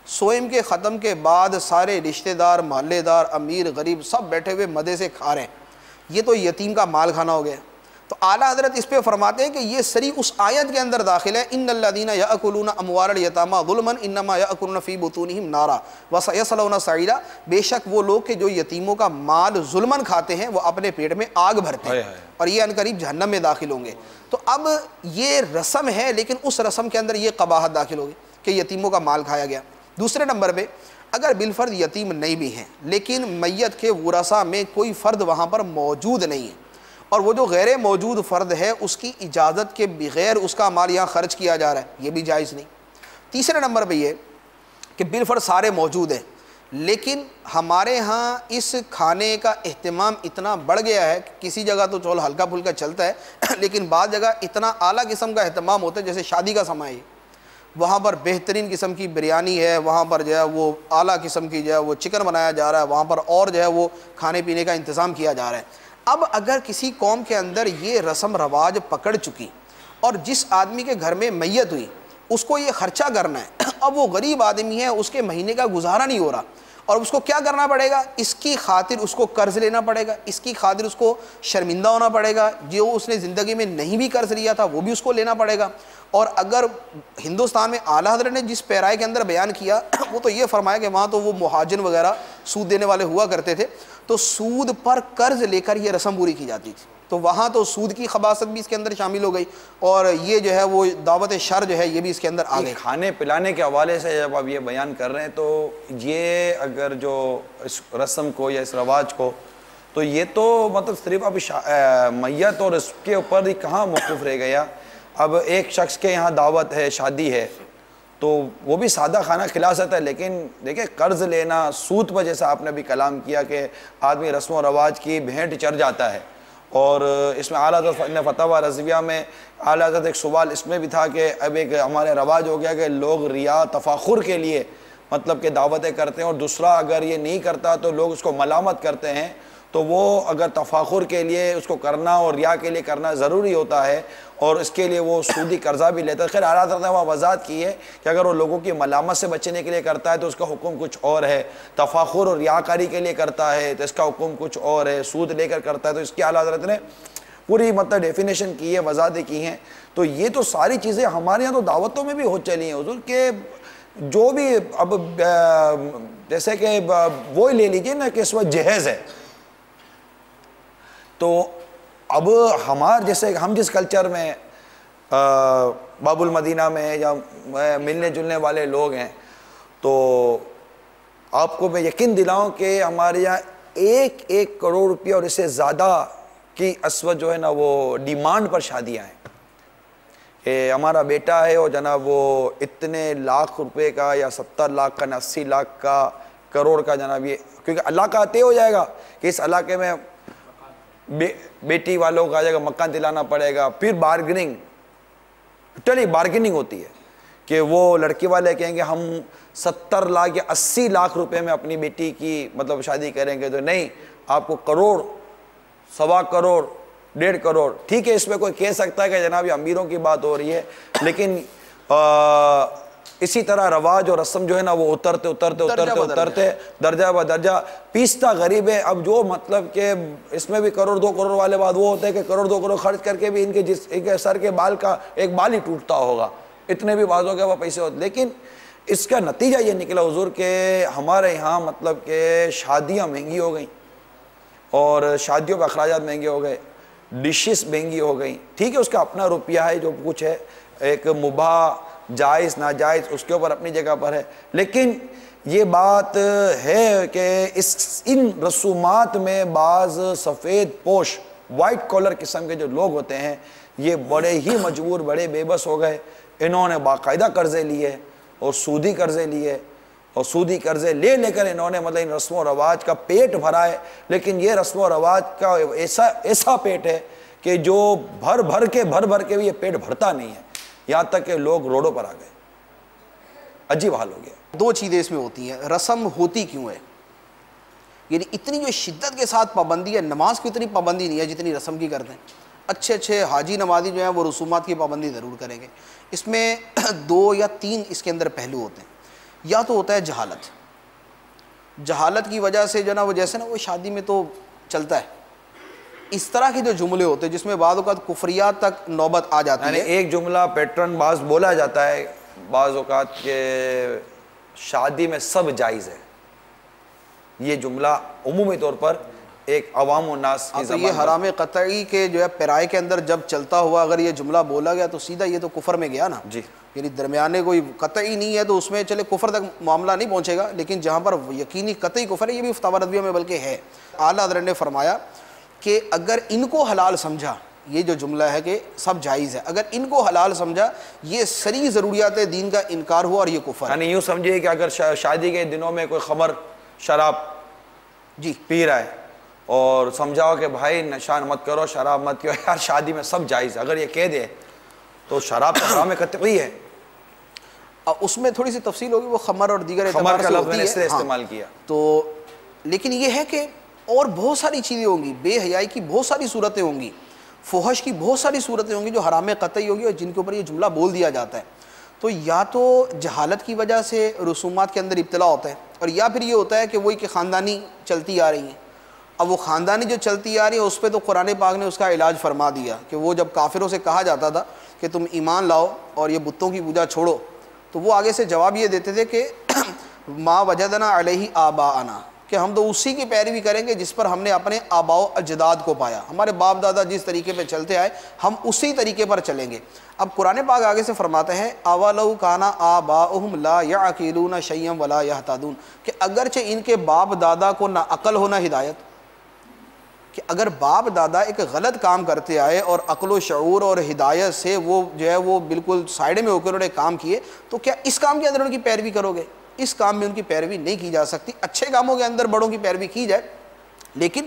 D: سوئم کے ختم کے بعد سارے رشتہ دار، محلے دار، امیر غریب سب بیٹھے ہوئے مزے سے کھا رہے ہیں، یہ تو یتیم کا مال کھانا ہو گیا۔ تو اعلیٰ حضرت اس پہ فرماتے ہیں کہ یہ سری اس آیت کے اندر داخل ہے، ان الذین یاکلون اموال الیتامی ظلما انما یاکلون فی بطونہم نارا وسیصلون سعیرا، بے شک وہ لوگ کہ جو یتیموں کا مال ظلماً کھاتے ہیں وہ اپنے پیٹ میں آگ بھرتے ہیں اور یہ عنقریب جہنم میں داخل ہوں گے۔ تو اب یہ رسم ہے، لیکن اس رسم کے اندر یہ قباحت داخل ہوگی کہ یتیموں کا مال کھایا گیا۔ دوسرے نمبر پہ اگر بالفرض یتیم نہیں بھی ہیں لیکن میت کے ورثاء میں کوئی فرد وہاں پر موجود نہیں ہے، اور وہ جو غیر موجود فرد ہے اس کی اجازت کے بغیر اس کا مال یہاں خرچ کیا جا رہا ہے، یہ بھی جائز نہیں۔ تیسرے نمبر پہ یہ کہ بالفرض سارے موجود ہیں، لیکن ہمارے ہاں اس کھانے کا اہتمام اتنا بڑھ گیا ہے کہ کسی جگہ تو چول ہلکا پھلکا چلتا ہے، لیکن بعض جگہ اتنا اعلیٰ قسم کا اہتمام ہوتا ہے، جیسے شادی کا سماں ہے، وہاں پر بہترین قسم کی بریانی ہے، وہاں پر جو ہے وہ اعلیٰ قسم کی جو ہے وہ چکن بنایا جا رہا ہے، وہاں پر اور جو ہے وہ کھانے پینے کا انتظام کیا جا رہا ہے۔ اب اگر کسی قوم کے اندر یہ رسم رواج پکڑ چکی اور جس آدمی کے گھر میں میت ہوئی اس کو یہ خرچہ کرنا ہے، اب وہ غریب آدمی ہے، اس کے مہینے کا گزارا نہیں ہو رہا، اور اس کو کیا کرنا پڑے گا؟ اس کی خاطر اس کو قرض لینا پڑے گا، اس کی خاطر اس کو شرمندہ ہونا پڑے گا، جو اس نے زندگی میں نہیں بھی قرض لیا تھا وہ بھی اس کو لینا پڑے گا۔ اور اگر ہندوستان میں اعلیٰ حضرت نے جس پیرائے کے اندر بیان کیا وہ تو یہ فرمایا کہ وہاں تو وہ مہاجن وغیرہ سود دینے والے ہوا کرتے تھے، تو سود پر قرض لے کر یہ رسم پوری کی جاتی تھی، تو وہاں تو سود کی خباثت بھی اس کے اندر شامل ہو گئی، اور یہ جو ہے وہ دعوت شر جو ہے یہ بھی اس کے اندر آ گئی۔
C: کھانے پلانے کے حوالے سے جب آپ یہ بیان کر رہے ہیں تو یہ اگر جو اس رسم کو یا اس رواج کو، تو یہ تو مطلب صرف اب میت اور اس کے اوپر ہی کہاں موقف رہ گیا۔ اب ایک شخص کے یہاں دعوت ہے، شادی ہے، تو وہ بھی سادہ کھانا کھلا سکتا ہے، لیکن دیکھیں قرض لینا، سود پر جیسا آپ نے بھی کلام کیا کہ آدمی رسم و رواج کی بھینٹ چڑھ جاتا ہے۔ اور اس میں اعلیٰ حضرت نے فتاوی رضویہ میں اعلیٰ حضرت ایک سوال اس میں بھی تھا کہ اب ایک ہمارے رواج ہو گیا کہ لوگ ریا تفاخر کے لیے مطلب کہ دعوتیں کرتے ہیں، اور دوسرا اگر یہ نہیں کرتا تو لوگ اس کو ملامت کرتے ہیں، تو وہ اگر تفاخر کے لیے اس کو کرنا اور ریا کے لیے کرنا ضروری ہوتا ہے، اور اس کے لیے وہ سودی قرضہ بھی لیتا ہے۔ خیر اعلیٰ حضرت نے وہاں وضاحت کی ہے کہ اگر وہ لوگوں کی ملامت سے بچنے کے لیے کرتا ہے تو اس کا حکم کچھ اور ہے، تفاخر اور ریاکاری کے لیے کرتا ہے تو اس کا حکم کچھ اور ہے، سود لے کر کرتا ہے تو اس کی اعلیٰ حضرت نے پوری مطلب ڈیفینیشن کی ہے، وضاحتیں کی ہیں۔ تو یہ تو ساری چیزیں ہمارے یہاں تو دعوتوں میں بھی ہو چلی ہیں حضور، کہ جو بھی اب جیسے کہ وہی لے لیجئے نا کہ اس وقت جہیز ہے، تو اب جیسے ہم جس کلچر میں باب المدینہ میں یا ملنے جلنے والے لوگ ہیں، تو آپ کو میں یقین دلاؤں کہ ہمارے یہاں 1 کروڑ روپیہ اور اس سے زیادہ کی اسود جو ہے نا وہ ڈیمانڈ پر شادیاں ہیں، کہ ہمارا بیٹا ہے اور جناب وہ اتنے لاکھ روپے کا یا 70 لاکھ کا 80 لاکھ کا کروڑ کا جناب، یہ کیونکہ اللہ کا طے ہو جائے گا کہ اس علاقے میں بیٹی والوں کا آ جائے گا، مکان دلانا پڑے گا، پھر بارگننگ، ٹوٹلی بارگننگ ہوتی ہے کہ وہ لڑکی والے کہیں گے ہم 70 لاکھ یا 80 لاکھ روپے میں اپنی بیٹی کی مطلب شادی کریں گے، تو نہیں، آپ کو کروڑ، 1.25 کروڑ، 1.5 کروڑ، ٹھیک ہے اس میں کوئی کہہ سکتا ہے کہ جناب یہ امیروں کی بات ہو رہی ہے، لیکن اسی طرح رواج اور رسم جو ہے نا وہ اترتے درجہ بدرجہ پیستا غریب ہے۔ اب جو مطلب کہ اس میں بھی 1 کروڑ 2 کروڑ والے بات وہ ہوتے ہیں کہ 1 کروڑ 2 کروڑ خرچ کر کے بھی ان کے سر کے بال کا ایک بال ہی ٹوٹتا ہوگا، اتنے بھی بازوں کے وہ پیسے ہوتے۔ لیکن اس کا نتیجہ یہ نکلا حضور کہ ہمارے یہاں مطلب کہ شادیاں مہنگی ہو گئیں، اور شادیوں پہ اخراجات مہنگے ہو گئے، ڈشز مہنگی ہو گئیں، ٹھیک ہے اس کا اپنا روپیہ ہے جو کچھ ہے، ایک مباح جائز ناجائز اس کے اوپر اپنی جگہ پر ہے، لیکن یہ بات ہے کہ ان رسومات میں بعض سفید پوش وائٹ کالر قسم کے جو لوگ ہوتے ہیں یہ بڑے ہی مجبور، بڑے بے بس ہو گئے، انہوں نے باقاعدہ قرضے لیے اور سودی قرضے لیے، اور سودی قرضے لے کر انہوں نے مطلب ان رسم و رواج کا پیٹ بھرا ہے، لیکن یہ رسم و رواج کا ایسا پیٹ ہے کہ جو بھر بھر کے بھی یہ پیٹ بھرتا نہیں ہے، یہاں تک کہ لوگ روڈوں پر آ گئے، عجیب حال ہو گیا۔
D: 2 چیزیں اس میں ہوتی ہیں، رسم ہوتی کیوں ہے، یعنی اتنی جو شدت کے ساتھ پابندی ہے، نماز کی اتنی پابندی نہیں ہے جتنی رسم کی کرتے ہیں۔ اچھے حاجی نمازی جو ہیں وہ رسومات کی پابندی ضرور کریں گے۔ اس میں 2 یا 3 اس کے اندر پہلو ہوتے ہیں، یا تو ہوتا ہے جہالت کی وجہ سے جو نا وہ جیسے نا وہ شادی میں تو چلتا ہے، اس طرح کے جو جملے ہوتے ہیں جس میں بعض اوقات کفریات تک نوبت آ جاتی ہے۔
C: یعنی ایک جملہ پیٹرن بعض بولا جاتا ہے بعض اوقات کہ شادی میں سب جائز ہے، یہ جملہ عمومی طور پر ایک عوام الناس کی زبان
D: یہ حرام قطعی کے جو ہے پیرائے کے اندر جب چلتا ہوا اگر یہ جملہ بولا گیا تو سیدھا یہ تو کفر میں گیا نا،
C: جی،
D: یعنی درمیانے کوئی قطعی نہیں ہے تو اس میں چلے کفر تک معاملہ نہیں پہنچے گا، لیکن جہاں پر یقینی قطعی کفر ہے، یہ بھی فتاوی رضویہ میں بلکہ ہے۔ اعلیٰ حضرت نے فرمایا کہ اگر ان کو حلال سمجھا، یہ جو جملہ ہے کہ سب جائز ہے، اگر ان کو حلال سمجھا یہ سری ضروریات دین کا انکار ہوا اور یہ کفر ہے۔
C: یعنی یوں سمجھیے کہ اگر شادی کے دنوں میں کوئی خمر شراب
D: جی
C: پی رہا ہے اور سمجھاؤ کہ بھائی نشہ مت کرو، شراب مت پیو، یار شادی میں سب جائز ہے، اگر یہ کہہ دے تو شراب تو حرام قطعی ہے۔
D: اس میں تھوڑی سی تفصیل ہوگی، وہ خمر اور دیگر
C: خمر کا لفظ
D: ہوتی
C: میں نے اس
D: ہے،
C: طرح استعمال کیا،
D: تو لیکن یہ ہے کہ اور بہت ساری چیزیں ہوں گی، بے حیائی کی بہت ساری صورتیں ہوں گی، فحش کی بہت ساری صورتیں ہوں گی جو حرام قطعی ہوگی اور جن کے اوپر یہ جملہ بول دیا جاتا ہے۔ تو یا تو جہالت کی وجہ سے رسومات کے اندر ابتلا ہوتا ہے، اور یا پھر یہ ہوتا ہے کہ وہی کہ خاندانی چلتی آ رہی ہیں۔ اب وہ خاندانی جو چلتی آ رہی ہے اس پہ تو قرآن پاک نے اس کا علاج فرما دیا کہ وہ جب کافروں سے کہا جاتا تھا کہ تم ایمان لاؤ اور یہ بتوں کی پوجا چھوڑو، تو وہ آگے سے جواب یہ دیتے تھے کہ ما وجدنا علیہ آباءنا، کہ ہم تو اسی کی پیروی کریں گے جس پر ہم نے اپنے آباء و اجداد کو پایا، ہمارے باپ دادا جس طریقے پہ چلتے آئے ہم اسی طریقے پر چلیں گے۔ اب قرآن پاک آگے سے فرماتا ہے اولو کان آباؤہم لا یعقلون شیئا ولا یہتدون، کہ اگرچہ ان کے باپ دادا کو نہ عقل ہو نہ ہدایت، کہ اگر باپ دادا ایک غلط کام کرتے آئے اور عقل و شعور اور ہدایت سے وہ جو ہے وہ بالکل سائڈ میں ہو کر انہوں نے کام کیے، تو کیا اس کام کے اندر ان کی پیروی کرو گے؟ اس کام میں ان کی پیروی نہیں کی جا سکتی۔ اچھے کاموں کے اندر بڑوں کی پیروی کی جائے، لیکن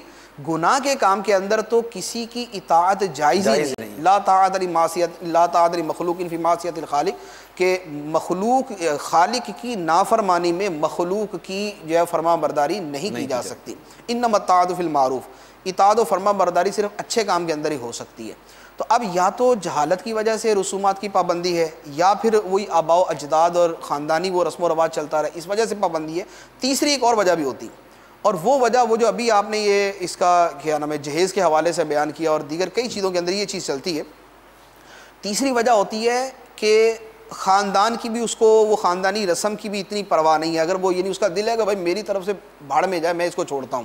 D: گناہ کے کام کے اندر تو کسی کی اطاعت جائز ہی نہیں۔ لا طاعت لمخلوق فی معصیت الخالق، کہ مخلوق خالق کی نافرمانی میں مخلوق کی جو ہے فرما برداری نہیں کی جا سکتی۔ انما الطاعۃ فی المعروف، اطاعت و فرما برداری صرف اچھے کام کے اندر ہی ہو سکتی ہے۔ تو اب یا تو جہالت کی وجہ سے رسومات کی پابندی ہے، یا پھر وہی آباء و اجداد اور خاندانی وہ رسم و رواج چلتا رہا، اس وجہ سے پابندی ہے۔ تیسری ایک اور وجہ بھی ہوتی ہے، اور وہ وجہ وہ جو ابھی آپ نے یہ اس کا کیا نام ہے جہیز کے حوالے سے بیان کیا، اور دیگر کئی چیزوں کے اندر یہ چیز چلتی ہے۔ تیسری وجہ ہوتی ہے کہ خاندان کی بھی اس کو وہ خاندانی رسم کی بھی اتنی پرواہ نہیں ہے، اگر وہ یہ نہیں اس کا دل ہے کہ بھائی میری طرف سے بھاڑ میں جائے، میں اس کو چھوڑتا ہوں،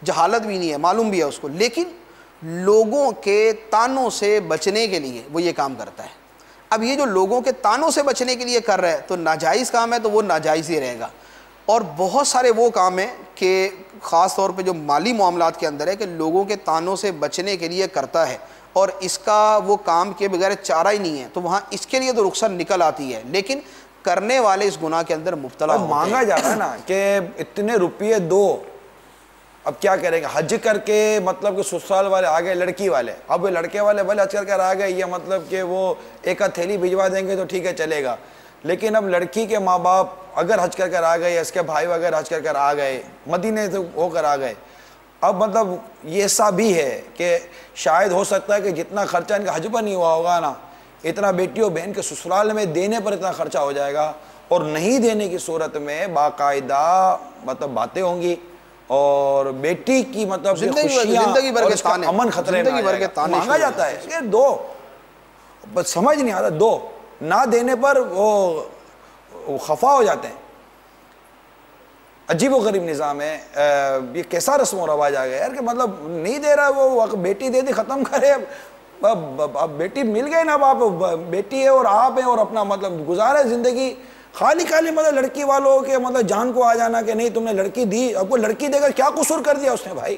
D: جہالت بھی نہیں ہے، معلوم بھی ہے اس کو، لیکن لوگوں کے تانوں سے بچنے کے لیے وہ یہ کام کرتا ہے۔ اب یہ جو لوگوں کے تانوں سے بچنے کے لیے کر رہا ہے تو ناجائز کام ہے، تو وہ ناجائز ہی رہے گا۔ اور بہت سارے وہ کام ہیں کہ خاص طور پہ جو مالی معاملات کے اندر ہے کہ لوگوں کے تانوں سے بچنے کے لیے کرتا ہے، اور اس کا وہ کام کے بغیر چارہ ہی نہیں ہے، تو وہاں اس کے لیے تو رخصت نکل آتی ہے، لیکن کرنے والے اس گناہ کے اندر مبتلا ہوتے ہیں۔
C: مانگا جا رہا ہے نا کہ اتنے روپیے دو، اب کیا کریں گے؟ حج کر کے مطلب کہ سسرال والے آ گئے، لڑکی والے، اب وہ لڑکے والے بھلے حج کر کر آ گئے، یہ مطلب کہ وہ ایک آدھ تھیلی بھجوا دیں گے تو ٹھیک ہے چلے گا، لیکن اب لڑکی کے ماں باپ اگر حج کر کر آ گئے، یا اس کے بھائی وغیرہ حج کر کر آ گئے، مدینے سے ہو کر آ گئے، اب مطلب یہ ایسا بھی ہے کہ شاید ہو سکتا ہے کہ جتنا خرچہ ان کا حج پر نہیں ہوا ہوگا نا، اتنا بیٹی و بہن کے سسرال میں دینے پر اتنا خرچہ ہو جائے گا، اور نہیں دینے کی صورت میں باقاعدہ مطلب باتیں ہوں گی، اور بیٹی کی مطلب
D: زندگی بھر کے تانے،
C: امن خطرے میں مانگا جاتا ہے کہ دو، بس سمجھ نہیں آتا، دو نہ دینے پر وہ خفا ہو جاتے ہیں۔ عجیب و غریب نظام ہے، یہ کیسا رسم و رواج آ گیا یار کہ مطلب نہیں دے رہا، وہ بیٹی دے دی ختم کرے، اب بیٹی مل گئے نا، اب آپ بیٹی ہے اور آپ ہیں اور اپنا مطلب گزارے زندگی، خالی مطلب لڑکی والوں کے مطلب جان کو آ جانا کہ نہیں تم نے لڑکی دی، اب کو لڑکی دے کر کیا قصور کر دیا اس نے بھائی؟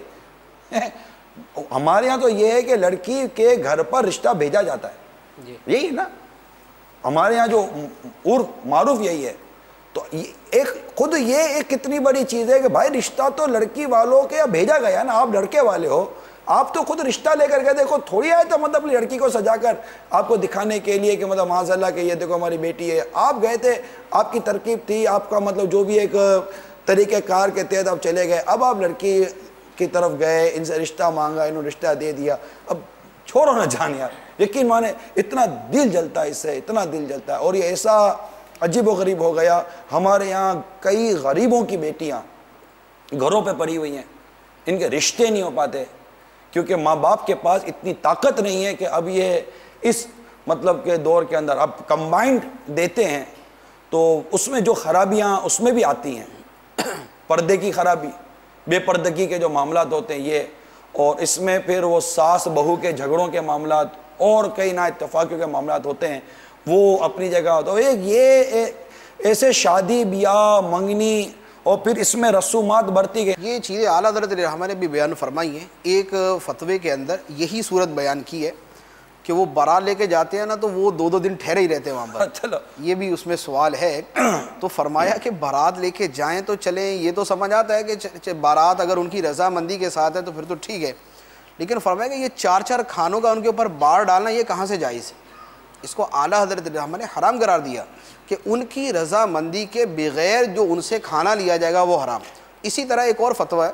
C: ہمارے یہاں تو یہ ہے کہ لڑکی کے گھر پر رشتہ بھیجا جاتا ہے، یہی ہے نا ہمارے یہاں جو عرف معروف یہی ہے۔ تو ایک خود یہ ایک کتنی بڑی چیز ہے کہ بھائی رشتہ تو لڑکی والوں کے بھیجا گیا نا، آپ لڑکے والے ہو، آپ تو خود رشتہ لے کر گئے، دیکھو تھوڑی آئے تو مطلب لڑکی کو سجا کر آپ کو دکھانے کے لیے کہ مطلب معاذ اللہ کہ یہ دیکھو ہماری بیٹی ہے، آپ گئے تھے، آپ کی ترکیب تھی، آپ کا مطلب جو بھی ایک طریقہ کار کے تحت آپ چلے گئے، اب آپ لڑکی کی طرف گئے، ان سے رشتہ مانگا، انہوں نے رشتہ دے دیا، اب چھوڑو نہ جان یار، یقین مانے اتنا دل جلتا ہے اس سے، اتنا دل جلتا ہے۔ اور یہ ایسا عجیب و غریب ہو گیا، ہمارے یہاں کئی غریبوں کی بیٹیاں گھروں پہ پڑی ہوئی ہیں، ان کے رشتے نہیں ہو پاتے کیونکہ ماں باپ کے پاس اتنی طاقت نہیں ہے کہ اب یہ اس مطلب کے دور کے اندر اب کمبائنڈ دیتے ہیں تو اس میں جو خرابیاں اس میں بھی آتی ہیں، پردے کی خرابی، بے پردگی کے جو معاملات ہوتے ہیں یہ، اور اس میں پھر وہ ساس بہو کے جھگڑوں کے معاملات اور کئی نا اتفاقیوں کے معاملات ہوتے ہیں، وہ اپنی جگہ تو ایک یہ ایسے شادی بیاہ منگنی اور پھر اس میں رسومات بڑھتی گئی۔
D: یہ چیزیں اعلیٰ حضرت رحمہ نے بھی بیان فرمائی ہیں، ایک فتوے کے اندر یہی صورت بیان کی ہے کہ وہ بارات لے کے جاتے ہیں نا تو وہ دو دن ٹھہرے ہی رہتے ہیں وہاں پر،
C: چلو
D: یہ بھی اس میں سوال ہے۔ تو فرمایا کہ بارات لے کے جائیں تو چلیں، یہ تو سمجھ آتا ہے کہ بارات اگر ان کی رضامندی کے ساتھ ہے تو پھر تو ٹھیک ہے، لیکن فرمایا کہ یہ چار کھانوں کا ان کے اوپر بار ڈالنا یہ کہاں سے جائز ہے؟ اس کو اعلیٰ حضرت رحمہ نے حرام قرار دیا کہ ان کی رضامندی کے بغیر جو ان سے کھانا لیا جائے گا وہ حرام۔ اسی طرح ایک اور فتویٰ ہے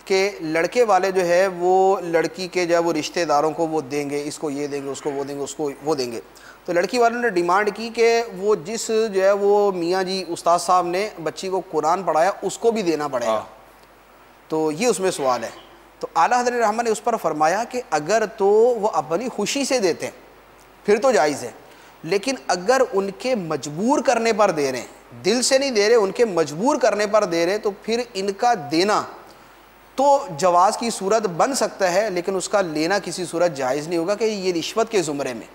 D: کہ لڑکے والے جو ہے وہ لڑکی کے جو ہے وہ رشتہ داروں کو وہ دیں گے، اس کو یہ دیں گے، اس کو وہ دیں گے، اس کو وہ دیں گے، تو لڑکی والوں نے ڈیمانڈ کی کہ وہ جس جو ہے وہ میاں جی استاد صاحب نے بچی کو قرآن پڑھایا اس کو بھی دینا پڑے گا۔ تو یہ اس میں سوال ہے۔ تو اعلیٰ حضرت رحمہ نے اس پر فرمایا کہ اگر تو وہ اپنی خوشی سے دیتے ہیں پھر تو جائز ہے، لیکن اگر ان کے مجبور کرنے پر دے رہے ہیں، دل سے نہیں دے رہے، ان کے مجبور کرنے پر دے رہے، تو پھر ان کا دینا تو جواز کی صورت بن سکتا ہے، لیکن اس کا لینا کسی صورت جائز نہیں ہوگا کہ یہ رشوت کے زمرے میں۔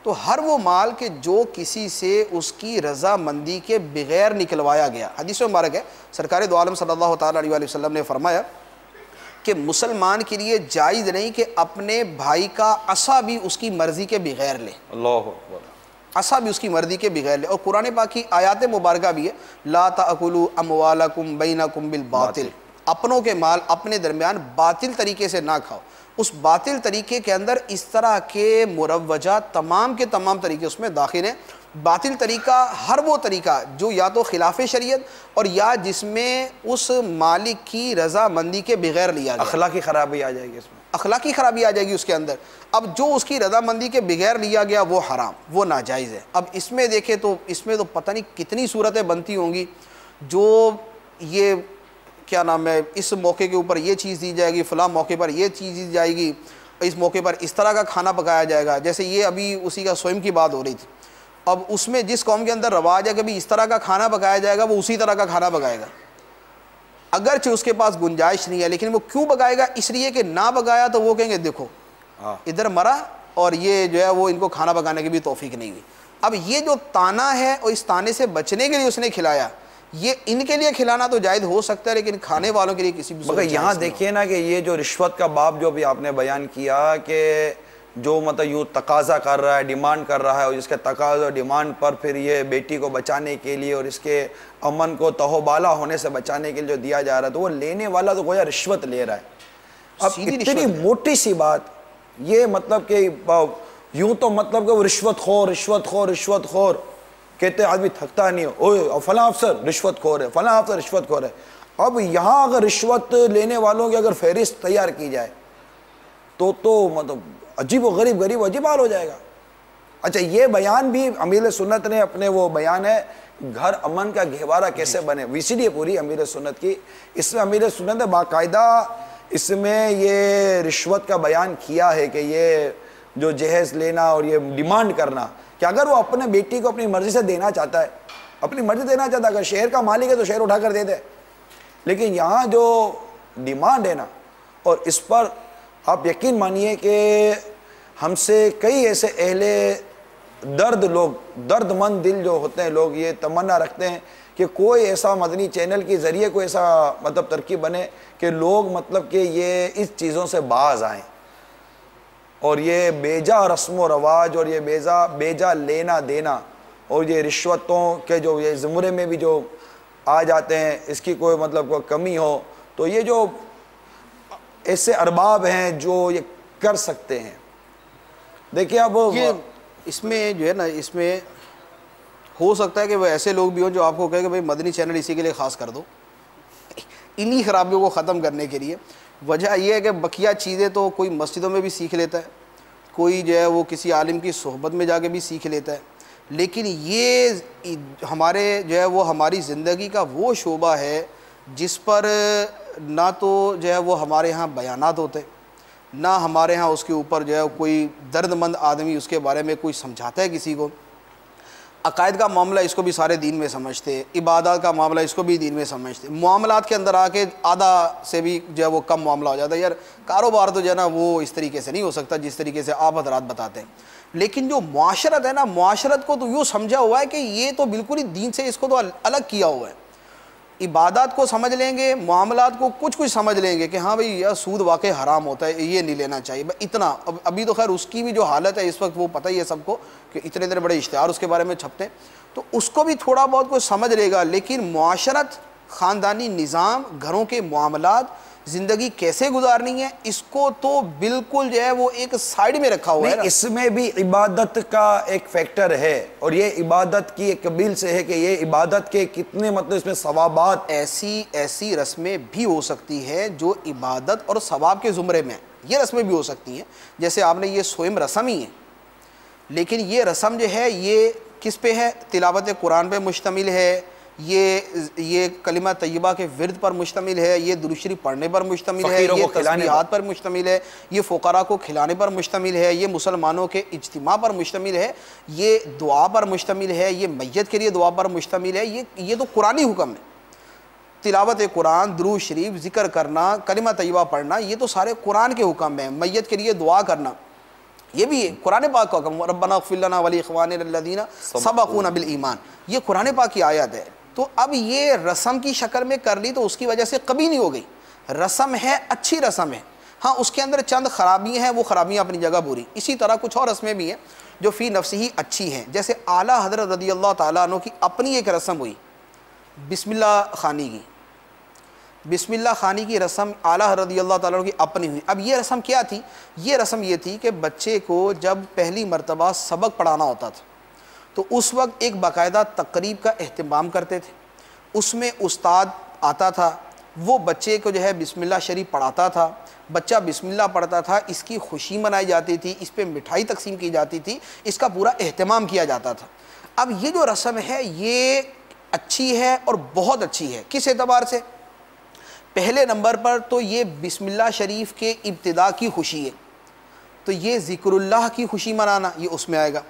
D: تو ہر وہ مال کہ جو کسی سے اس کی رضامندی کے بغیر نکلوایا گیا، حدیث مبارک ہے سرکار دو عالم صلی اللہ تعالیٰ علیہ وسلم نے فرمایا کہ مسلمان کے لیے جائز نہیں کہ اپنے بھائی کا عصا بھی اس کی مرضی کے بغیر لے،
C: اللہ اکبر،
D: عصا بھی اس کی مرضی کے بغیر لے۔ اور قرآن پاک کی آیات مبارکہ بھی ہے، لا تأکلوا اموالکم بینکم بالباطل، اپنوں کے مال اپنے درمیان باطل طریقے سے نہ کھاؤ۔ اس باطل طریقے کے اندر اس طرح کے مروجہ تمام کے تمام طریقے اس میں داخل ہیں۔ باطل طریقہ ہر وہ طریقہ جو یا تو خلاف شریعت اور یا جس میں اس مالک کی رضامندی کے بغیر لیا گیا،
C: اخلاقی خرابی آ جائے گی اس میں،
D: اخلاقی خرابی آ جائے گی اس کے اندر۔ اب جو اس کی رضامندی کے بغیر لیا گیا وہ حرام، وہ ناجائز ہے۔ اب اس میں دیکھیں تو اس میں تو پتہ نہیں کتنی صورتیں بنتی ہوں گی، جو یہ کیا نام ہے، اس موقع کے اوپر یہ چیز دی جائے گی، فلاں موقع پر یہ چیز دی جائے گی، اس موقع پر اس طرح کا کھانا پکایا جائے گا۔ جیسے یہ ابھی اسی کا سوئم کی بات ہو رہی تھی، اب اس میں جس قوم کے اندر رواج ہے کہ بھی اس طرح کا کھانا پکایا جائے گا، وہ اسی طرح کا کھانا پکائے گا، اگرچہ اس کے پاس گنجائش نہیں ہے، لیکن وہ کیوں پکائے گا؟ اس لیے کہ نہ پکایا تو وہ کہیں گے دیکھو ادھر مرا، اور یہ جو ہے وہ ان کو کھانا پکانے کی بھی توفیق نہیں ہوئی۔ اب یہ جو تانا ہے اور اس تانے سے بچنے کے لیے اس نے کھلایا، یہ ان کے لیے کھلانا تو جائز ہو سکتا ہے، لیکن کھانے والوں کے لیے کسی بھی
C: مگر یہاں دیکھیے نا کہ یہ جو رشوت کا باب جو بھی آپ نے بیان کیا کہ جو مطلب یوں تقاضا کر رہا ہے، ڈیمانڈ کر رہا ہے، اور جس کے تقاضا اور ڈیمانڈ پر پھر یہ بیٹی کو بچانے کے لیے اور اس کے امن کو تہوبالا ہونے سے بچانے کے لیے جو دیا جا رہا ہے، تو وہ لینے والا تو گویا رشوت لے رہا ہے۔ اب اتنی موٹی سی بات یہ مطلب کہ یوں تو مطلب کہ وہ رشوت خور رشوت خور رشوت خور کہتے آدمی تھکتا نہیں ہو، اوہ فلاں افسر رشوت خور ہے، فلاں افسر رشوت خور ہے۔ اب یہاں اگر رشوت لینے والوں کی اگر فہرست تیار کی جائے تو مطلب عجیب و غریب عجیب حال ہو جائے گا۔ اچھا یہ بیان بھی امیر سنت نے اپنے وہ بیان ہے گھر امن کا گہوارہ کیسے بنے، ویسی ہے پوری امیر سنت کی، اس میں امیر سنت نے باقاعدہ اس میں یہ رشوت کا بیان کیا ہے کہ یہ جو جہیز لینا اور یہ ڈیمانڈ کرنا، کہ اگر وہ اپنے بیٹی کو اپنی مرضی سے دینا چاہتا ہے، اپنی مرضی دینا چاہتا ہے، اگر شہر کا مالک ہے تو شہر اٹھا کر دے دے، لیکن یہاں جو ڈیمانڈ ہے نا، اور اس پر آپ یقین مانیے کہ ہم سے کئی ایسے اہل درد لوگ، درد مند دل جو ہوتے ہیں لوگ، یہ تمنا رکھتے ہیں کہ کوئی ایسا مدنی چینل کے ذریعے کوئی ایسا مطلب ترکیب بنے کہ لوگ مطلب کہ یہ اس چیزوں سے باز آئیں، اور یہ بیجا رسم و رواج اور یہ بیجا لینا دینا اور یہ رشوتوں کے جو یہ زمرے میں بھی جو آ جاتے ہیں، اس کی کوئی مطلب کوئی کمی ہو، تو یہ جو ایسے ارباب ہیں جو یہ کر سکتے ہیں۔ دیکھیں اب
D: یہ اس میں جو ہے نا، اس میں ہو سکتا ہے کہ وہ ایسے لوگ بھی ہوں جو آپ کو کہے کہ بھائی مدنی چینل اسی کے لیے خاص کر دو، انہی خرابیوں کو ختم کرنے کے لیے۔ وجہ یہ ہے کہ بقیہ چیزیں تو کوئی مسجدوں میں بھی سیکھ لیتا ہے، کوئی جو ہے وہ کسی عالم کی صحبت میں جا کے بھی سیکھ لیتا ہے، لیکن یہ ہمارے جو ہے وہ ہماری زندگی کا وہ شعبہ ہے جس پر نہ تو جو ہے وہ ہمارے ہاں بیانات ہوتے، نہ ہمارے ہاں اس کے اوپر جو ہے کوئی درد مند آدمی اس کے بارے میں کوئی سمجھاتا ہے کسی کو۔ عقائد کا معاملہ اس کو بھی سارے دین میں سمجھتے، عبادات کا معاملہ اس کو بھی دین میں سمجھتے، معاملات کے اندر آ کے آدھا سے بھی جو ہے وہ کم معاملہ ہو جاتا ہے، یار کاروبار تو جو ہے نا وہ اس طریقے سے نہیں ہو سکتا جس طریقے سے آپ حضرات بتاتے ہیں۔ لیکن جو معاشرت ہے نا، معاشرت کو تو یوں سمجھا ہوا ہے کہ یہ تو بالکل ہی دین سے اس کو تو الگ کیا ہوا ہے۔ عبادات کو سمجھ لیں گے، معاملات کو کچھ سمجھ لیں گے کہ ہاں بھئی یہ سود واقع حرام ہوتا ہے، یہ نہیں لینا چاہیے، اتنا۔ ابھی تو خیر اس کی بھی جو حالت ہے اس وقت وہ پتہ ہی ہے سب کو کہ اتنے بڑے اشتہار اس کے بارے میں چھپتے ہیں، تو اس کو بھی تھوڑا بہت کوئی سمجھ لے گا۔ لیکن معاشرت، خاندانی نظام، گھروں کے معاملات، زندگی کیسے گزارنی ہے، اس کو تو بالکل جو ہے وہ ایک سائیڈ میں رکھا ہوا ہے۔
C: اس میں بھی عبادت کا ایک فیکٹر ہے، اور یہ عبادت کی ایک قبیل سے ہے کہ یہ عبادت کے کتنے مطلب اس میں ثوابات،
D: ایسی رسمیں بھی ہو سکتی ہے جو عبادت اور ثواب کے زمرے میں، یہ رسمیں بھی ہو سکتی ہیں۔ جیسے آپ نے یہ سوئم رسم ہی ہے، لیکن یہ رسم جو ہے یہ کس پہ ہے؟ تلاوت قرآن پہ مشتمل ہے، یہ کلمہ طیبہ کے ورد پر مشتمل ہے، یہ درود شریف پڑھنے پر مشتمل ہے، یہ تسبیحات پر مشتمل ہے، یہ فقراء کو کھلانے پر مشتمل ہے، یہ مسلمانوں کے اجتماع پر مشتمل ہے، یہ دعا پر مشتمل ہے، یہ میت کے لیے دعا پر مشتمل ہے۔ یہ تو قرآنی حکم ہے۔ تلاوت قرآن، درود شریف، ذکر کرنا، کلمہ طیبہ پڑھنا، یہ تو سارے قرآن کے حکم ہیں۔ میت کے لیے دعا کرنا یہ بھی قرآن پاک کا حکم، ربنا اغفر لنا ولاخواننا الذین سبقونا بالایمان، یہ قرآن پاک کی آیت ہے۔ تو اب یہ رسم کی شکل میں کر لی تو اس کی وجہ سے کبھی نہیں ہو گئی، رسم ہے، اچھی رسم ہے، ہاں اس کے اندر چند خرابیاں ہیں، وہ خرابیاں اپنی جگہ بری۔ اسی طرح کچھ اور رسمیں بھی ہیں جو فی نفسی ہی اچھی ہیں، جیسے اعلیٰ حضرت رضی اللہ تعالیٰ عنہ کی اپنی ایک رسم ہوئی بسم اللہ خوانی کی۔ بسم اللہ خوانی کی رسم اعلیٰ رضی اللہ تعالیٰ کی اپنی ہوئی. اب یہ رسم کیا تھی؟ یہ رسم یہ تھی کہ بچے کو جب پہلی مرتبہ سبق پڑھانا ہوتا تھا تو اس وقت ایک باقاعدہ تقریب کا اہتمام کرتے تھے. اس میں استاد آتا تھا، وہ بچے کو جو ہے بسم اللہ شریف پڑھاتا تھا. بچہ بسم اللہ پڑھتا تھا، اس کی خوشی منائی جاتی تھی، اس پہ مٹھائی تقسیم کی جاتی تھی، اس کا پورا اہتمام کیا جاتا تھا. اب یہ جو رسم ہے یہ اچھی ہے اور بہت اچھی ہے. کس اعتبار سے؟ پہلے نمبر پر تو یہ بسم اللہ شریف کے ابتدا کی خوشی ہے، تو یہ ذکر اللہ کی خوشی منانا یہ اس میں آئے گا.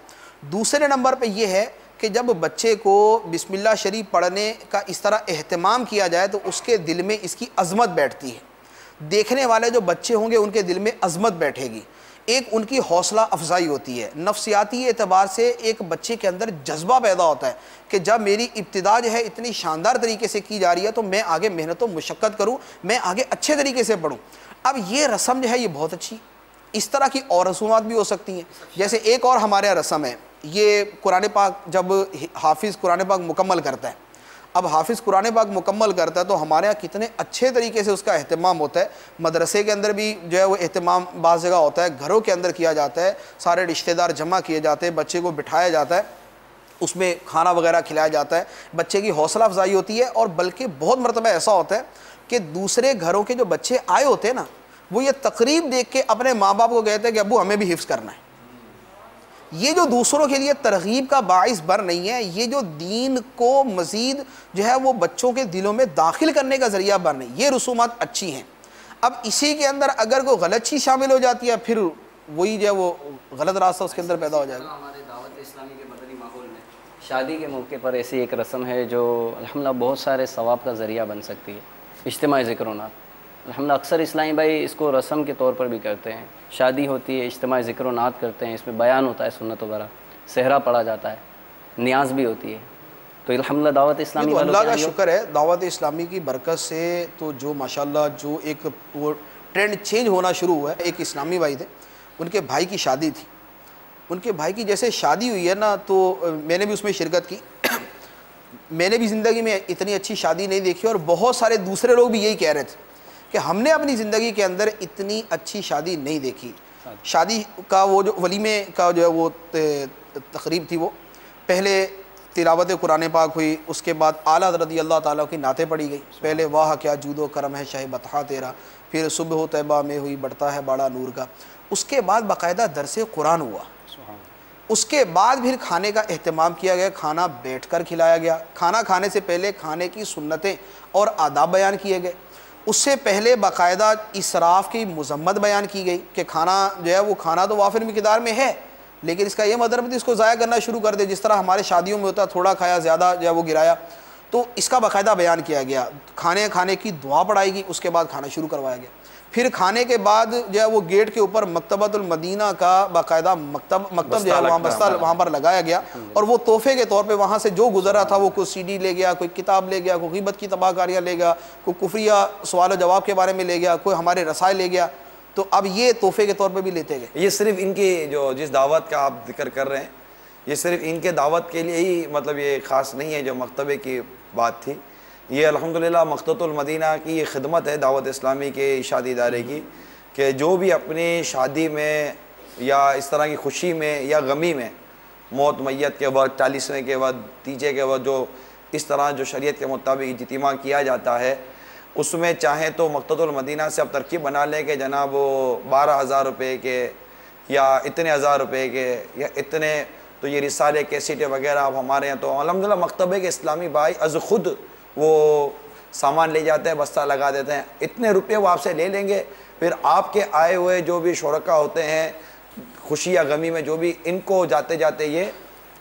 D: دوسرے نمبر پہ یہ ہے کہ جب بچے کو بسم اللہ شریف پڑھنے کا اس طرح اہتمام کیا جائے تو اس کے دل میں اس کی عظمت بیٹھتی ہے. دیکھنے والے جو بچے ہوں گے ان کے دل میں عظمت بیٹھے گی، ایک ان کی حوصلہ افزائی ہوتی ہے. نفسیاتی اعتبار سے ایک بچے کے اندر جذبہ پیدا ہوتا ہے کہ جب میری ابتدا جو ہے اتنی شاندار طریقے سے کی جا رہی ہے تو میں آگے محنت و مشقت کروں، میں آگے اچھے طریقے سے پڑھوں. اب یہ رسم جو ہے یہ بہت اچھی. اس طرح کی اور رسومات بھی ہو سکتی ہیں. جیسے ایک اور ہمارے یہاں رسم ہے، یہ قرآن پاک جب حافظ قرآن پاک مکمل کرتا ہے. اب حافظ قرآن پاک مکمل کرتا ہے تو ہمارے یہاں کتنے اچھے طریقے سے اس کا اہتمام ہوتا ہے. مدرسے کے اندر بھی جو ہے وہ اہتمام بعض جگہ ہوتا ہے، گھروں کے اندر کیا جاتا ہے، سارے رشتہ دار جمع کیے جاتے ہیں، بچے کو بٹھایا جاتا ہے، اس میں کھانا وغیرہ کھلایا جاتا ہے، بچے کی حوصلہ افزائی ہوتی ہے. اور بلکہ بہت مرتبہ ایسا ہوتا ہے کہ دوسرے گھروں کے جو بچے آئے ہوتے ہیں نا وہ یہ تقریب دیکھ کے اپنے ماں باپ کو کہتے ہیں کہ ابو ہمیں بھی حفظ کرنا ہے. یہ جو دوسروں کے لیے ترغیب کا باعث بن نہیں ہے، یہ جو دین کو مزید جو ہے وہ بچوں کے دلوں میں داخل کرنے کا ذریعہ بن رہی ہے، یہ رسومات اچھی ہیں. اب اسی کے اندر اگر کوئی غلط چیز شامل ہو جاتی ہے پھر وہی جو ہے وہ غلط راستہ اس کے اندر پیدا ہو جائے گا.
E: ہمارے دعوت اسلامی کے مدنی ماحول میں شادی کے موقع پر ایسی ایک رسم ہے جو الحمدللہ بہت سارے ثواب کا ذریعہ بن سکتی ہے، اجتماعی ذکر و نات. الحمدللہ اکثر اسلامی بھائی اس کو رسم کے طور پر بھی کرتے ہیں. شادی ہوتی ہے، اجتماعی ذکر و نات کرتے ہیں، اس میں بیان ہوتا ہے سنت وغیرہ، صحرا پڑھا جاتا ہے، نیاز بھی ہوتی ہے. تو الحمدللہ دعوت اسلامی
D: تو
E: والوں
D: اللہ
E: کے
D: کا
E: یہاں
D: شکر ہے دعوت اسلامی کی برکت سے تو جو ماشاءاللہ جو ایک وہ ٹرینڈ چینج ہونا شروع ہوا ہے. ایک اسلامی بھائی تھے، ان کے بھائی کی شادی تھی. ان کے بھائی کی جیسے شادی ہوئی ہے نا تو میں نے بھی اس میں شرکت کی. میں نے بھی زندگی میں اتنی اچھی شادی نہیں دیکھی اور بہت سارے دوسرے لوگ بھی یہی کہہ رہے تھے کہ ہم نے اپنی زندگی کے اندر اتنی اچھی شادی نہیں دیکھی. شادی کا وہ جو ولیمے کا جو ہے وہ تقریب تھی، وہ پہلے تلاوت قرآن پاک ہوئی، اس کے بعد اعلیٰ رضی اللہ تعالیٰ کی نعتیں پڑھی گئی. پہلے واہ کیا جود و کرم ہے شاہ بطحہ تیرا، پھر صبح و طیبہ میں ہوئی بڑھتا ہے باڑا نور کا. اس کے بعد باقاعدہ درس قرآن ہوا. اس کے بعد پھر کھانے کا اہتمام کیا گیا، کھانا بیٹھ کر کھلایا گیا. کھانا کھانے سے پہلے کھانے کی سنتیں اور آداب بیان کیے گئے. اس سے پہلے باقاعدہ اسراف کی مذمت بیان کی گئی کہ کھانا جو ہے وہ کھانا تو وافر مقدار میں ہے لیکن اس کا یہ مطلب نہیں اس کو ضائع کرنا شروع کر دے، جس طرح ہمارے شادیوں میں ہوتا ہے تھوڑا کھایا زیادہ جو ہے وہ گرایا. تو اس کا باقاعدہ بیان کیا گیا. کھانے کی دعا پڑھائی گئی، اس کے بعد کھانا شروع کروایا گیا. پھر کھانے کے بعد جو ہے وہ گیٹ کے اوپر مکتبۃ المدینہ کا باقاعدہ مکتب جو ہے وہاں بستہ وہاں پر لگایا گیا اور وہ تحفے کے طور پہ وہاں سے جو گزرا تھا وہ کوئی سی ڈی لے گیا، کوئی کتاب لے گیا، کوئی غیبت کی تباہ کاریاں لے گیا، کوئی کفریہ سوال و جواب کے بارے میں لے گیا، کوئی ہمارے رسائل لے گیا. تو اب یہ تحفے کے طور پہ بھی لیتے گئے.
C: یہ صرف ان کی جو جس دعوت کا آپ ذکر کر رہے ہیں یہ صرف ان کے دعوت کے لیے ہی مطلب یہ خاص نہیں ہے جو مکتبے کی بات تھی. یہ الحمدللہ مکتبۃ المدینہ کی یہ خدمت ہے دعوت اسلامی کے شادی ادارے کی کہ جو بھی اپنی شادی میں یا اس طرح کی خوشی میں یا غمی میں موت میت کے وقت 40ویں کے وقت تیجے کے وقت جو اس طرح جو شریعت کے مطابق اجتماع کیا جاتا ہے اس میں چاہیں تو مکتبۃ المدینہ سے اب ترکیب بنا لیں کہ جناب وہ 12,000 روپے کے یا اتنے ہزار روپے کے یا اتنے تو یہ رسالے کیسیٹیں وغیرہ اب ہمارے یہاں تو الحمدللہ مکتبے کے اسلامی بھائی از خود وہ سامان لے جاتے ہیں، بستہ لگا دیتے ہیں. اتنے روپے وہ آپ سے لے لیں گے. پھر آپ کے آئے ہوئے جو بھی شرکا ہوتے ہیں خوشی یا غمی میں جو بھی ان کو جاتے جاتے یہ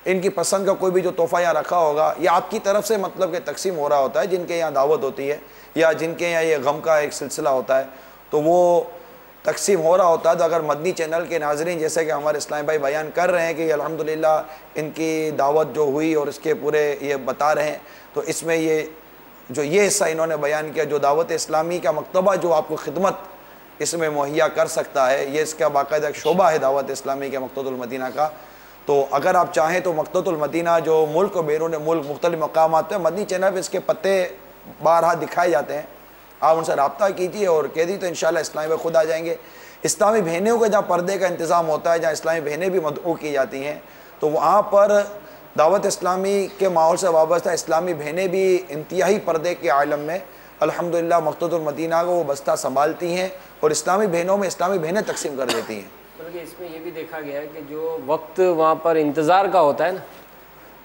C: ان کی پسند کا کوئی بھی جو تحفہ یہاں رکھا ہوگا یہ آپ کی طرف سے مطلب کہ تقسیم ہو رہا ہوتا ہے. جن کے یہاں دعوت ہوتی ہے یا جن کے یہاں یہ غم کا ایک سلسلہ ہوتا ہے تو وہ تقسیم ہو رہا ہوتا ہے. تو اگر مدنی چینل کے ناظرین جیسے کہ ہمارے اسلامی بھائی بیان کر رہے ہیں کہ الحمدللہ ان کی دعوت جو ہوئی اور اس کے پورے یہ بتا رہے ہیں تو اس میں یہ حصہ انہوں نے بیان کیا جو دعوت اسلامی کا مکتبہ جو آپ کو خدمت اس میں مہیا کر سکتا ہے یہ اس کا باقاعدہ ایک شعبہ ہے دعوت اسلامی کے مکتبۃ المدینہ کا. تو اگر آپ چاہیں تو مکتبۃ المدینہ جو ملک و بیرون ملک مختلف مقامات پہ مدنی چینل پہ اس کے پتے بارہا دکھائے جاتے ہیں آپ ان سے رابطہ کیجیے اور کہہ دی تو انشاءاللہ اسلامی بھائی خود آ جائیں گے. اسلامی بہنوں کا جہاں پردے کا انتظام ہوتا ہے، جہاں اسلامی بہنیں بھی مدعو کی جاتی ہیں، تو وہاں پر دعوت اسلامی کے ماحول سے وابستہ اسلامی بہنیں بھی انتہائی پردے کے عالم میں الحمدللہ مقتدر المدینہ کو وہ بستہ سنبھالتی ہیں اور اسلامی بہنوں میں اسلامی بہنیں تقسیم کر دیتی ہیں.
A: بلکہ اس میں یہ بھی دیکھا گیا ہے کہ جو وقت وہاں پر انتظار کا ہوتا ہے نا،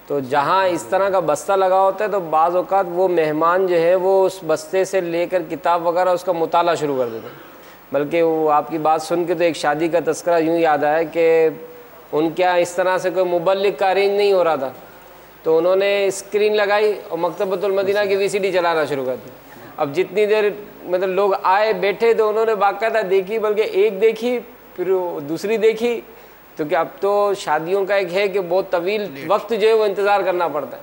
A: تو جہاں اس طرح کا بستہ لگا ہوتا ہے تو بعض اوقات وہ مہمان جو ہے وہ اس بستے سے لے کر کتاب وغیرہ اس کا مطالعہ شروع کر دیتے ہیں. بلکہ وہ آپ کی بات سن کے تو ایک شادی کا تذکرہ یوں یاد آیا کہ ان کے یہاں اس طرح سے کوئی مبلغ کا ارینج نہیں ہو رہا تھا، تو انہوں نے اسکرین لگائی اور مکتبۃ المدینہ کی VCD چلانا شروع کر دی. اب جتنی دیر مطلب لوگ آئے بیٹھے تو انہوں نے باقاعدہ دیکھی، بلکہ ایک دیکھی پھر دوسری دیکھی، تو کہ اب تو شادیوں کا ایک ہے کہ بہت طویل وقت جو ہے وہ انتظار کرنا پڑتا ہے.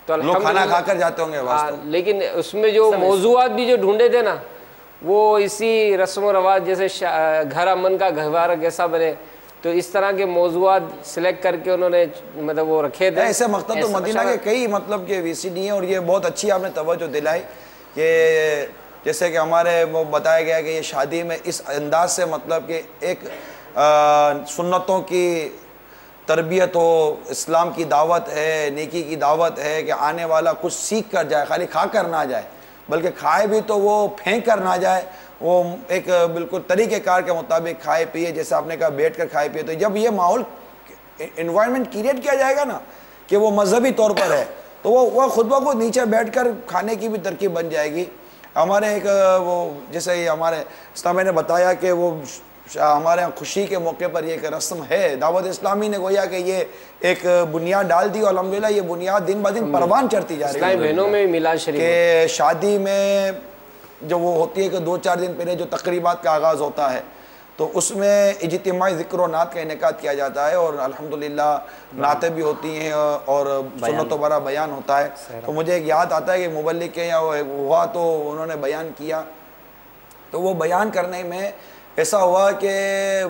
A: تو
C: لوگ کھانا کھا کر جاتے ہوں گے واسطے.
A: لیکن اس میں جو موضوعات بھی جو ڈھونڈے تھے نا، وہ اسی رسم و رواج جیسے گھر امن کا گہوارہ کیسا بنے، تو اس طرح کے موضوعات سلیکٹ کر کے انہوں نے مطلب وہ رکھے تھے.
C: ایسے مقتدر المدینہ کے کئی مطلب کہ VCD ہیں، اور یہ بہت اچھی آپ نے توجہ دلائی کہ جیسے کہ ہمارے وہ بتایا گیا کہ یہ شادی میں اس انداز سے مطلب کہ ایک سنتوں کی تربیت ہو، اسلام کی دعوت ہے، نیکی کی دعوت ہے کہ آنے والا کچھ سیکھ کر جائے، خالی کھا کر نہ جائے، بلکہ کھائے بھی تو وہ پھینک کر نہ جائے، وہ ایک بالکل طریقہ کار کے مطابق کھائے پیے، جیسے آپ نے کہا بیٹھ کر کھائے پیے. تو جب یہ ماحول انوائرمنٹ کریٹ کیا جائے گا نا کہ وہ مذہبی طور پر ہے، تو وہ خود بخود نیچے بیٹھ کر کھانے کی بھی ترکیب بن جائے گی. ہمارے ایک وہ جیسے ہمارے اسلام نے بتایا کہ وہ ہمارے یہاں خوشی کے موقع پر یہ ایک رسم ہے، دعوت اسلامی نے گویا کہ یہ ایک بنیاد ڈال دی، اور الحمدللہ یہ بنیاد دن بہ دن پروان چڑھتی جا رہی ہے.
A: اسلامی بہنوں میں میلاد شریف
C: کہ شادی میں جو وہ ہوتی ہے کہ 2-4 دن پہلے جو تقریبات کا آغاز ہوتا ہے، تو اس میں اجتماعی ذکر و نعت کا انعقاد کیا جاتا ہے، اور الحمدللہ نعتیں بھی ہوتی ہیں اور سنت و برا بیان ہوتا ہے. تو مجھے ایک یاد آتا ہے کہ مبلغ کے یہاں ہوا تو انہوں نے بیان کیا، تو وہ بیان کرنے میں ایسا ہوا کہ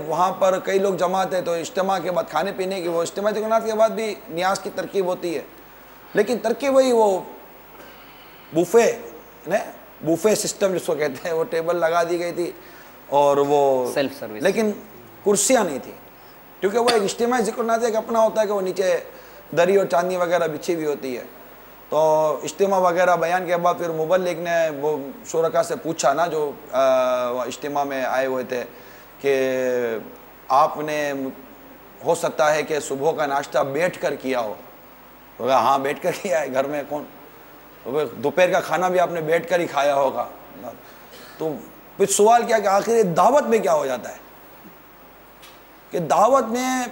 C: وہاں پر کئی لوگ جمع تھے، تو اجتماع کے بعد کھانے پینے کی وہ اجتماعی ذکر و نعت کے بعد بھی نیاز کی ترکیب ہوتی ہے، لیکن ترکیب وہی وہ بوفے سسٹم جس کو کہتے ہیں، وہ ٹیبل لگا دی گئی تھی اور وہ
E: سیلف سروس،
C: لیکن کرسیاں نہیں تھیں، کیونکہ وہ ایک اجتماعی ذکر و نعت ایک اپنا ہوتا ہے کہ وہ نیچے دری اور چاندنی وغیرہ بچھی ہوئی ہوتی ہے. تو اجتماع وغیرہ بیان کے بعد پھر مبلغ نے وہ شرکا سے پوچھا نا جو اجتماع میں آئے ہوئے تھے کہ آپ نے ہو سکتا ہے کہ صبح کا ناشتہ بیٹھ کر کیا ہو. تو کہا ہاں بیٹھ کر کیا ہے، گھر میں کون، دوپہر کا کھانا بھی آپ نے بیٹھ کر ہی کھایا ہوگا. تو پھر سوال کیا کہ آخر دعوت میں کیا ہو جاتا ہے کہ دعوت میں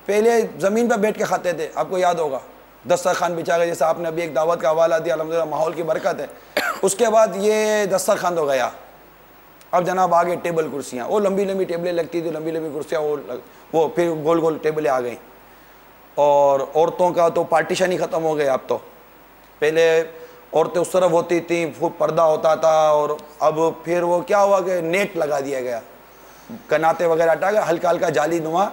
C: پہلے زمین پہ بیٹھ کے کھاتے تھے، آپ کو یاد ہوگا، دسترخوان بچھا گیا، جیسا آپ نے ابھی ایک دعوت کا حوالہ دیا، الحمدللہ ماحول کی برکت ہے. اس کے بعد یہ دسترخوان ہو گیا، اب جناب آگے ٹیبل کرسیاں، وہ لمبی لمبی ٹیبلیں لگتی تھی، لمبی لمبی کرسیاں، وہ پھر گول گول ٹیبلیں آ گئیں. اور عورتوں کا تو پارٹیشن ہی ختم ہو گیا. اب تو پہلے عورتیں اس طرف ہوتی تھیں، پردہ ہوتا تھا، اور اب پھر وہ کیا ہوا کہ نیٹ لگا دیا گیا، کناتے وغیرہ ہٹا گیا، ہلکا ہلکا جالی نما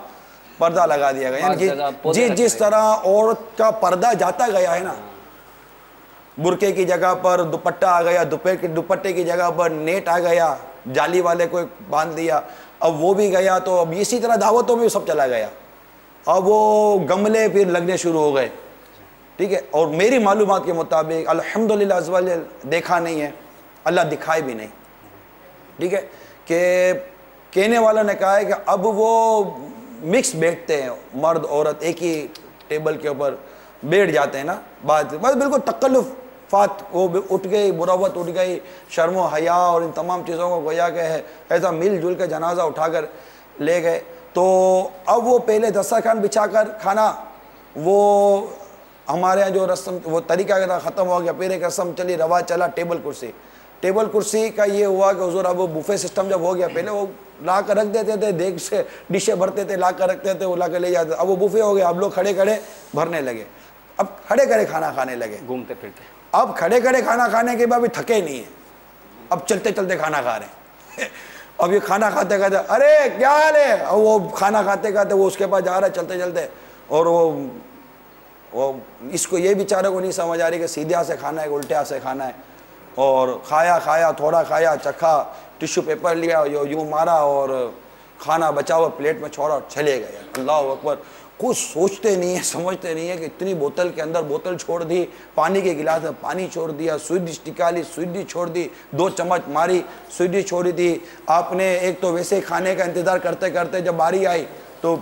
C: پردہ لگا دیا گیا. یعنی جس طرح عورت کا پردہ جاتا گیا ہے نا، برقعے کی جگہ پر دوپٹہ آ گیا، دوپٹے کی جگہ پر نیٹ آ گیا، جالی والے کو باندھ دیا، اب وہ بھی گیا. تو اب اسی طرح دعوتوں میں سب چلا گیا. اب وہ گملے پھر لگنے شروع ہو گئے، ٹھیک ہے. اور میری معلومات کے مطابق الحمدللہ عز و جل دیکھا نہیں ہے، اللہ دکھائے بھی نہیں، ٹھیک ہے، کہ کہنے والا نے کہا ہے کہ اب وہ مکس بیٹھتے ہیں، مرد عورت ایک ہی ٹیبل کے اوپر بیٹھ جاتے ہیں نا. بات بس بالکل تکلفات وہ اٹھ گئی، مروت اٹھ گئی، شرم و حیا اور ان تمام چیزوں کو گویا کہ ہے ایسا مل جل کے جنازہ اٹھا کر لے گئے. تو اب وہ پہلے دسترخوان بچھا کر کھانا، وہ ہمارے یہاں جو رسم وہ طریقہ ختم ہو گیا. پھر ایک رسم چلی، رواج چلا ٹیبل کرسی. ٹیبل کرسی کا یہ ہوا کہ حضور اب بوفے سسٹم جب ہو گیا، پہلے وہ لا کر رکھ دیتے تھے، دیگ سے ڈشیں بھرتے تھے، لا کر رکھتے تھے، وہ لا کر لے جاتے. اب وہ بوفے ہو گیا، اب لوگ کھڑے کھڑے بھرنے لگے، اب کھڑے کھڑے کھانا کھانے لگے،
E: گھومتے پھرتے.
C: اب کھڑے کھڑے کھانا کھانے کے بعد بھی تھکے نہیں ہیں، اب چلتے چلتے کھانا کھا رہے ہیں. اب یہ کھانا کھاتے کھاتے ارے کیا حال ہے، اب وہ کھانا کھاتے کھاتے وہ اس کے پاس جا رہا ہے چلتے چلتے، اور وہ اس کو یہ بیچارے کو نہیں سمجھ آ رہی کہ سیدھے ہاتھ سے کھانا ہے کہ الٹے ہاتھ سے کھانا ہے. اور کھایا تھوڑا کھایا، چکھا، ٹیشو پیپر لیا، یوں مارا اور کھانا بچا ہوا پلیٹ میں چھوڑا اور چلے گئے. اللہ اکبر. کچھ سوچتے نہیں ہیں، سمجھتے نہیں ہیں کہ اتنی بوتل کے اندر بوتل چھوڑ دی، پانی کے گلاس میں پانی چھوڑ دیا، سویٹ ڈش نکالی، سویٹ ڈش چھوڑ دی، 2 چمچ ماری، سویٹ ڈش چھوڑی دی. آپ نے ایک تو ویسے کھانے کا انتظار کرتے کرتے جب باری آئی تو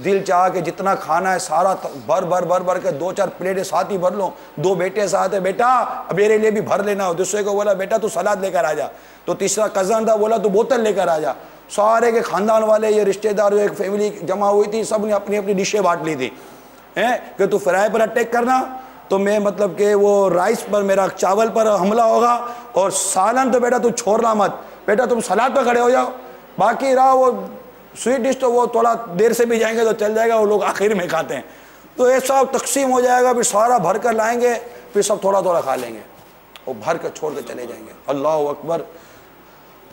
C: دل چاہا کہ جتنا کھانا ہے سارا بھر کے 2-4 پلیٹیں ساتھ ہی بھر لوں. 2 بیٹے ساتھ ہیں، بیٹا میرے لیے بھی بھر لینا. دوسرے کو بولا بیٹا تو سلاد لے کر آ جا. تو تیسرا کزن تھا، بولا تو بوتل لے کر آ جا. سارے کے خاندان والے، یہ رشتہ دار، ایک فیملی جمع ہوئی تھی، سب نے اپنی اپنی ڈشیں بانٹ لی تھی کہ تو فرائی پر اٹیک کرنا تو میں مطلب کہ وہ رائس پر، میرا چاول پر حملہ ہوگا، اور سالن تو بیٹا تو چھوڑنا مت، بیٹا تم سلاد پہ کھڑے ہو جاؤ. باقی رہا وہ سویٹ ڈش تو وہ تھوڑا دیر سے بھی جائیں گے تو چل جائے گا، وہ لوگ آخر میں کھاتے ہیں. تو ایسا تقسیم ہو جائے گا، پھر سارا بھر کر لائیں گے، پھر سب تھوڑا تھوڑا کھا لیں گے اور بھر کر چھوڑ کے چلے جائیں گے. اللہ اکبر.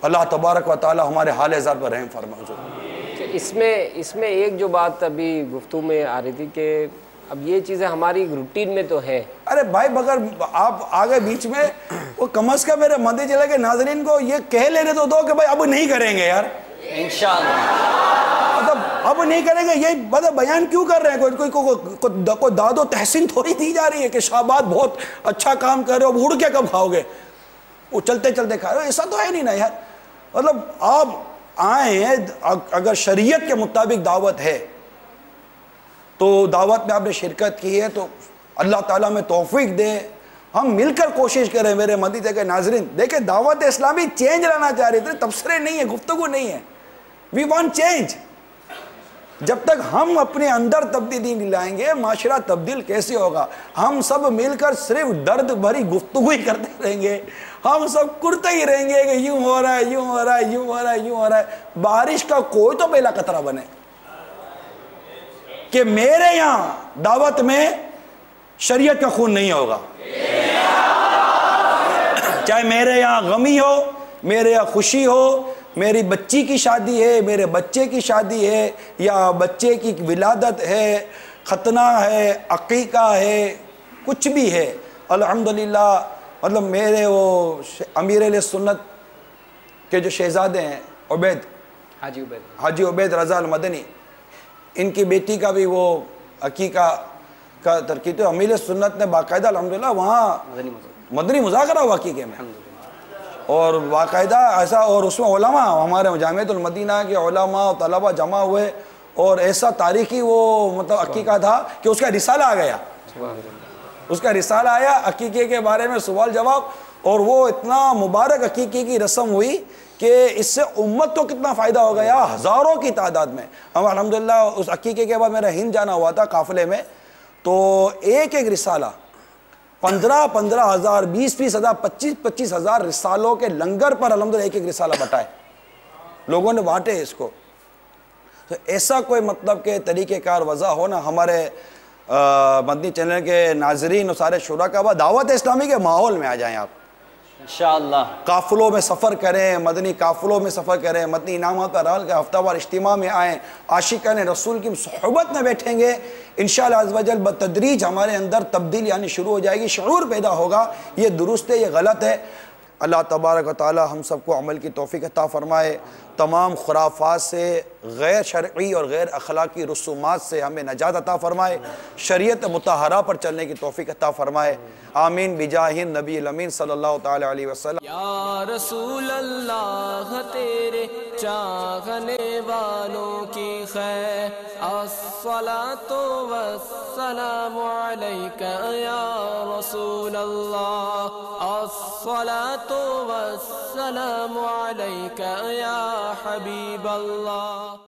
C: اللہ تبارک و تعالی ہمارے حال ازار پر رحم فرمائے.
A: اس میں ایک جو بات ابھی گفتگو میں آ رہی تھی کہ اب یہ چیزیں ہماری روٹین میں تو ہے.
C: ارے بھائی مگر آپ آگے بیچ میں وہ کم از کم میرے مدنی چلے کے ناظرین کو یہ کہہ لینے تو دو کہ بھائی اب نہیں کریں گے یار،
E: انشاءاللہ
C: مطلب اب نہیں کریں گے. یہ مطلب بیان کیوں کر رہے ہیں؟ کوئی داد و تحسین تھوڑی دی جا رہی ہے کہ شہباز بہت اچھا کام کر رہے ہو، اب اڑ کے کب کھاؤ گے، وہ چلتے چلتے کھا رہے ہو. ایسا تو ہے نہیں نا یار. مطلب آپ آئے ہیں، اگر شریعت کے مطابق دعوت ہے تو دعوت میں آپ نے شرکت کی ہے تو اللہ تعالیٰ میں توفیق دے. ہم مل کر کوشش کریں. میرے مدینہ کے ناظرین دیکھیں، دعوت اسلامی چینج لانا چاہ رہی تھی، تبصرے نہیں ہے، گفتگو نہیں ہے. We want change. جب تک ہم اپنے اندر تبدیلی نہیں لائیں گے معاشرہ تبدیل کیسے ہوگا؟ ہم سب مل کر صرف درد بھری گفتگو ہی کرتے رہیں گے، ہم سب کرتے ہی رہیں گے کہ یوں ہو رہا ہے، یوں ہو رہا ہے، یوں ہو رہا ہے، یوں ہو رہا ہے. بارش کا کوئی تو پہلا قطرہ بنے کہ میرے یہاں دعوت میں شریعت کا خون نہیں ہوگا. چاہے میرے یہاں غمی ہو، میرے یہاں خوشی ہو، میری بچی کی شادی ہے، میرے بچے کی شادی ہے، یا بچے کی ولادت ہے، ختنہ ہے، عقیقہ ہے، کچھ بھی ہے، الحمدللہ. مطلب میرے وہ امیر اہل سنت کے جو شہزادے ہیں حاجی عبید رضا المدنی، ان کی بیٹی کا بھی وہ عقیقہ کا ترکیب. امیر سنت نے باقاعدہ الحمدللہ وہاں مدنی مذاکرہ ہوا عقیقے میں، اور باقاعدہ ایسا، اور اس میں علماء، ہمارے جامعۃ المدینہ کے علماء و طلبہ جمع ہوئے، اور ایسا تاریخی وہ مطلب عقیقہ تھا کہ اس کا رسالہ آ گیا. اس کا رسالہ آیا عقیقے کے بارے میں سوال جواب، اور وہ اتنا مبارک عقیقے کی رسم ہوئی کہ اس سے امت کو کتنا فائدہ ہو گیا، ہزاروں کی تعداد میں. ہم الحمدللہ اس عقیقے کے بعد میرا ہند جانا ہوا تھا قافلے میں، تو ایک رسالہ 15 ہزار، 20 ہزار، 25 ہزار رسالوں کے لنگر پر الحمدللہ ایک رسالہ بٹائے لوگوں نے بانٹے اس کو. تو ایسا کوئی مطلب کہ طریقہ کار وضع ہو نا. ہمارے مدنی چینل کے ناظرین اور سارے شرکاء کا دعوت اسلامی کے ماحول میں آ جائیں آپ.
E: انشاءاللہ
C: قافلوں میں سفر کریں، مدنی قافلوں میں سفر کریں، مدنی انعامات پر رال کے ہفتہ وار اجتماع میں آئیں، عاشقان رسول کی صحبت میں بیٹھیں گے. انشاءاللہ عز و جل بتدریج ہمارے اندر تبدیلی آنی شروع ہو جائے گی، شعور پیدا ہوگا یہ درست ہے، یہ غلط ہے. اللہ تبارک و تعالی ہم سب کو عمل کی توفیق عطا فرمائے. تمام خرافات سے، غیر شرعی اور غیر اخلاقی رسومات سے ہمیں نجات عطا فرمائے. شریعت مطہرہ پر چلنے کی توفیق عطا فرمائے. آمین بجاہ نبی الامین صلی اللہ تعالی علیہ وسلم.
F: یا رسول اللہ تیرے چاہنے والوں کی خیر، الصلاۃ والسلام علیک یا رسول اللہ، الصلاۃ والسلام علیک یا حبیب اللہ.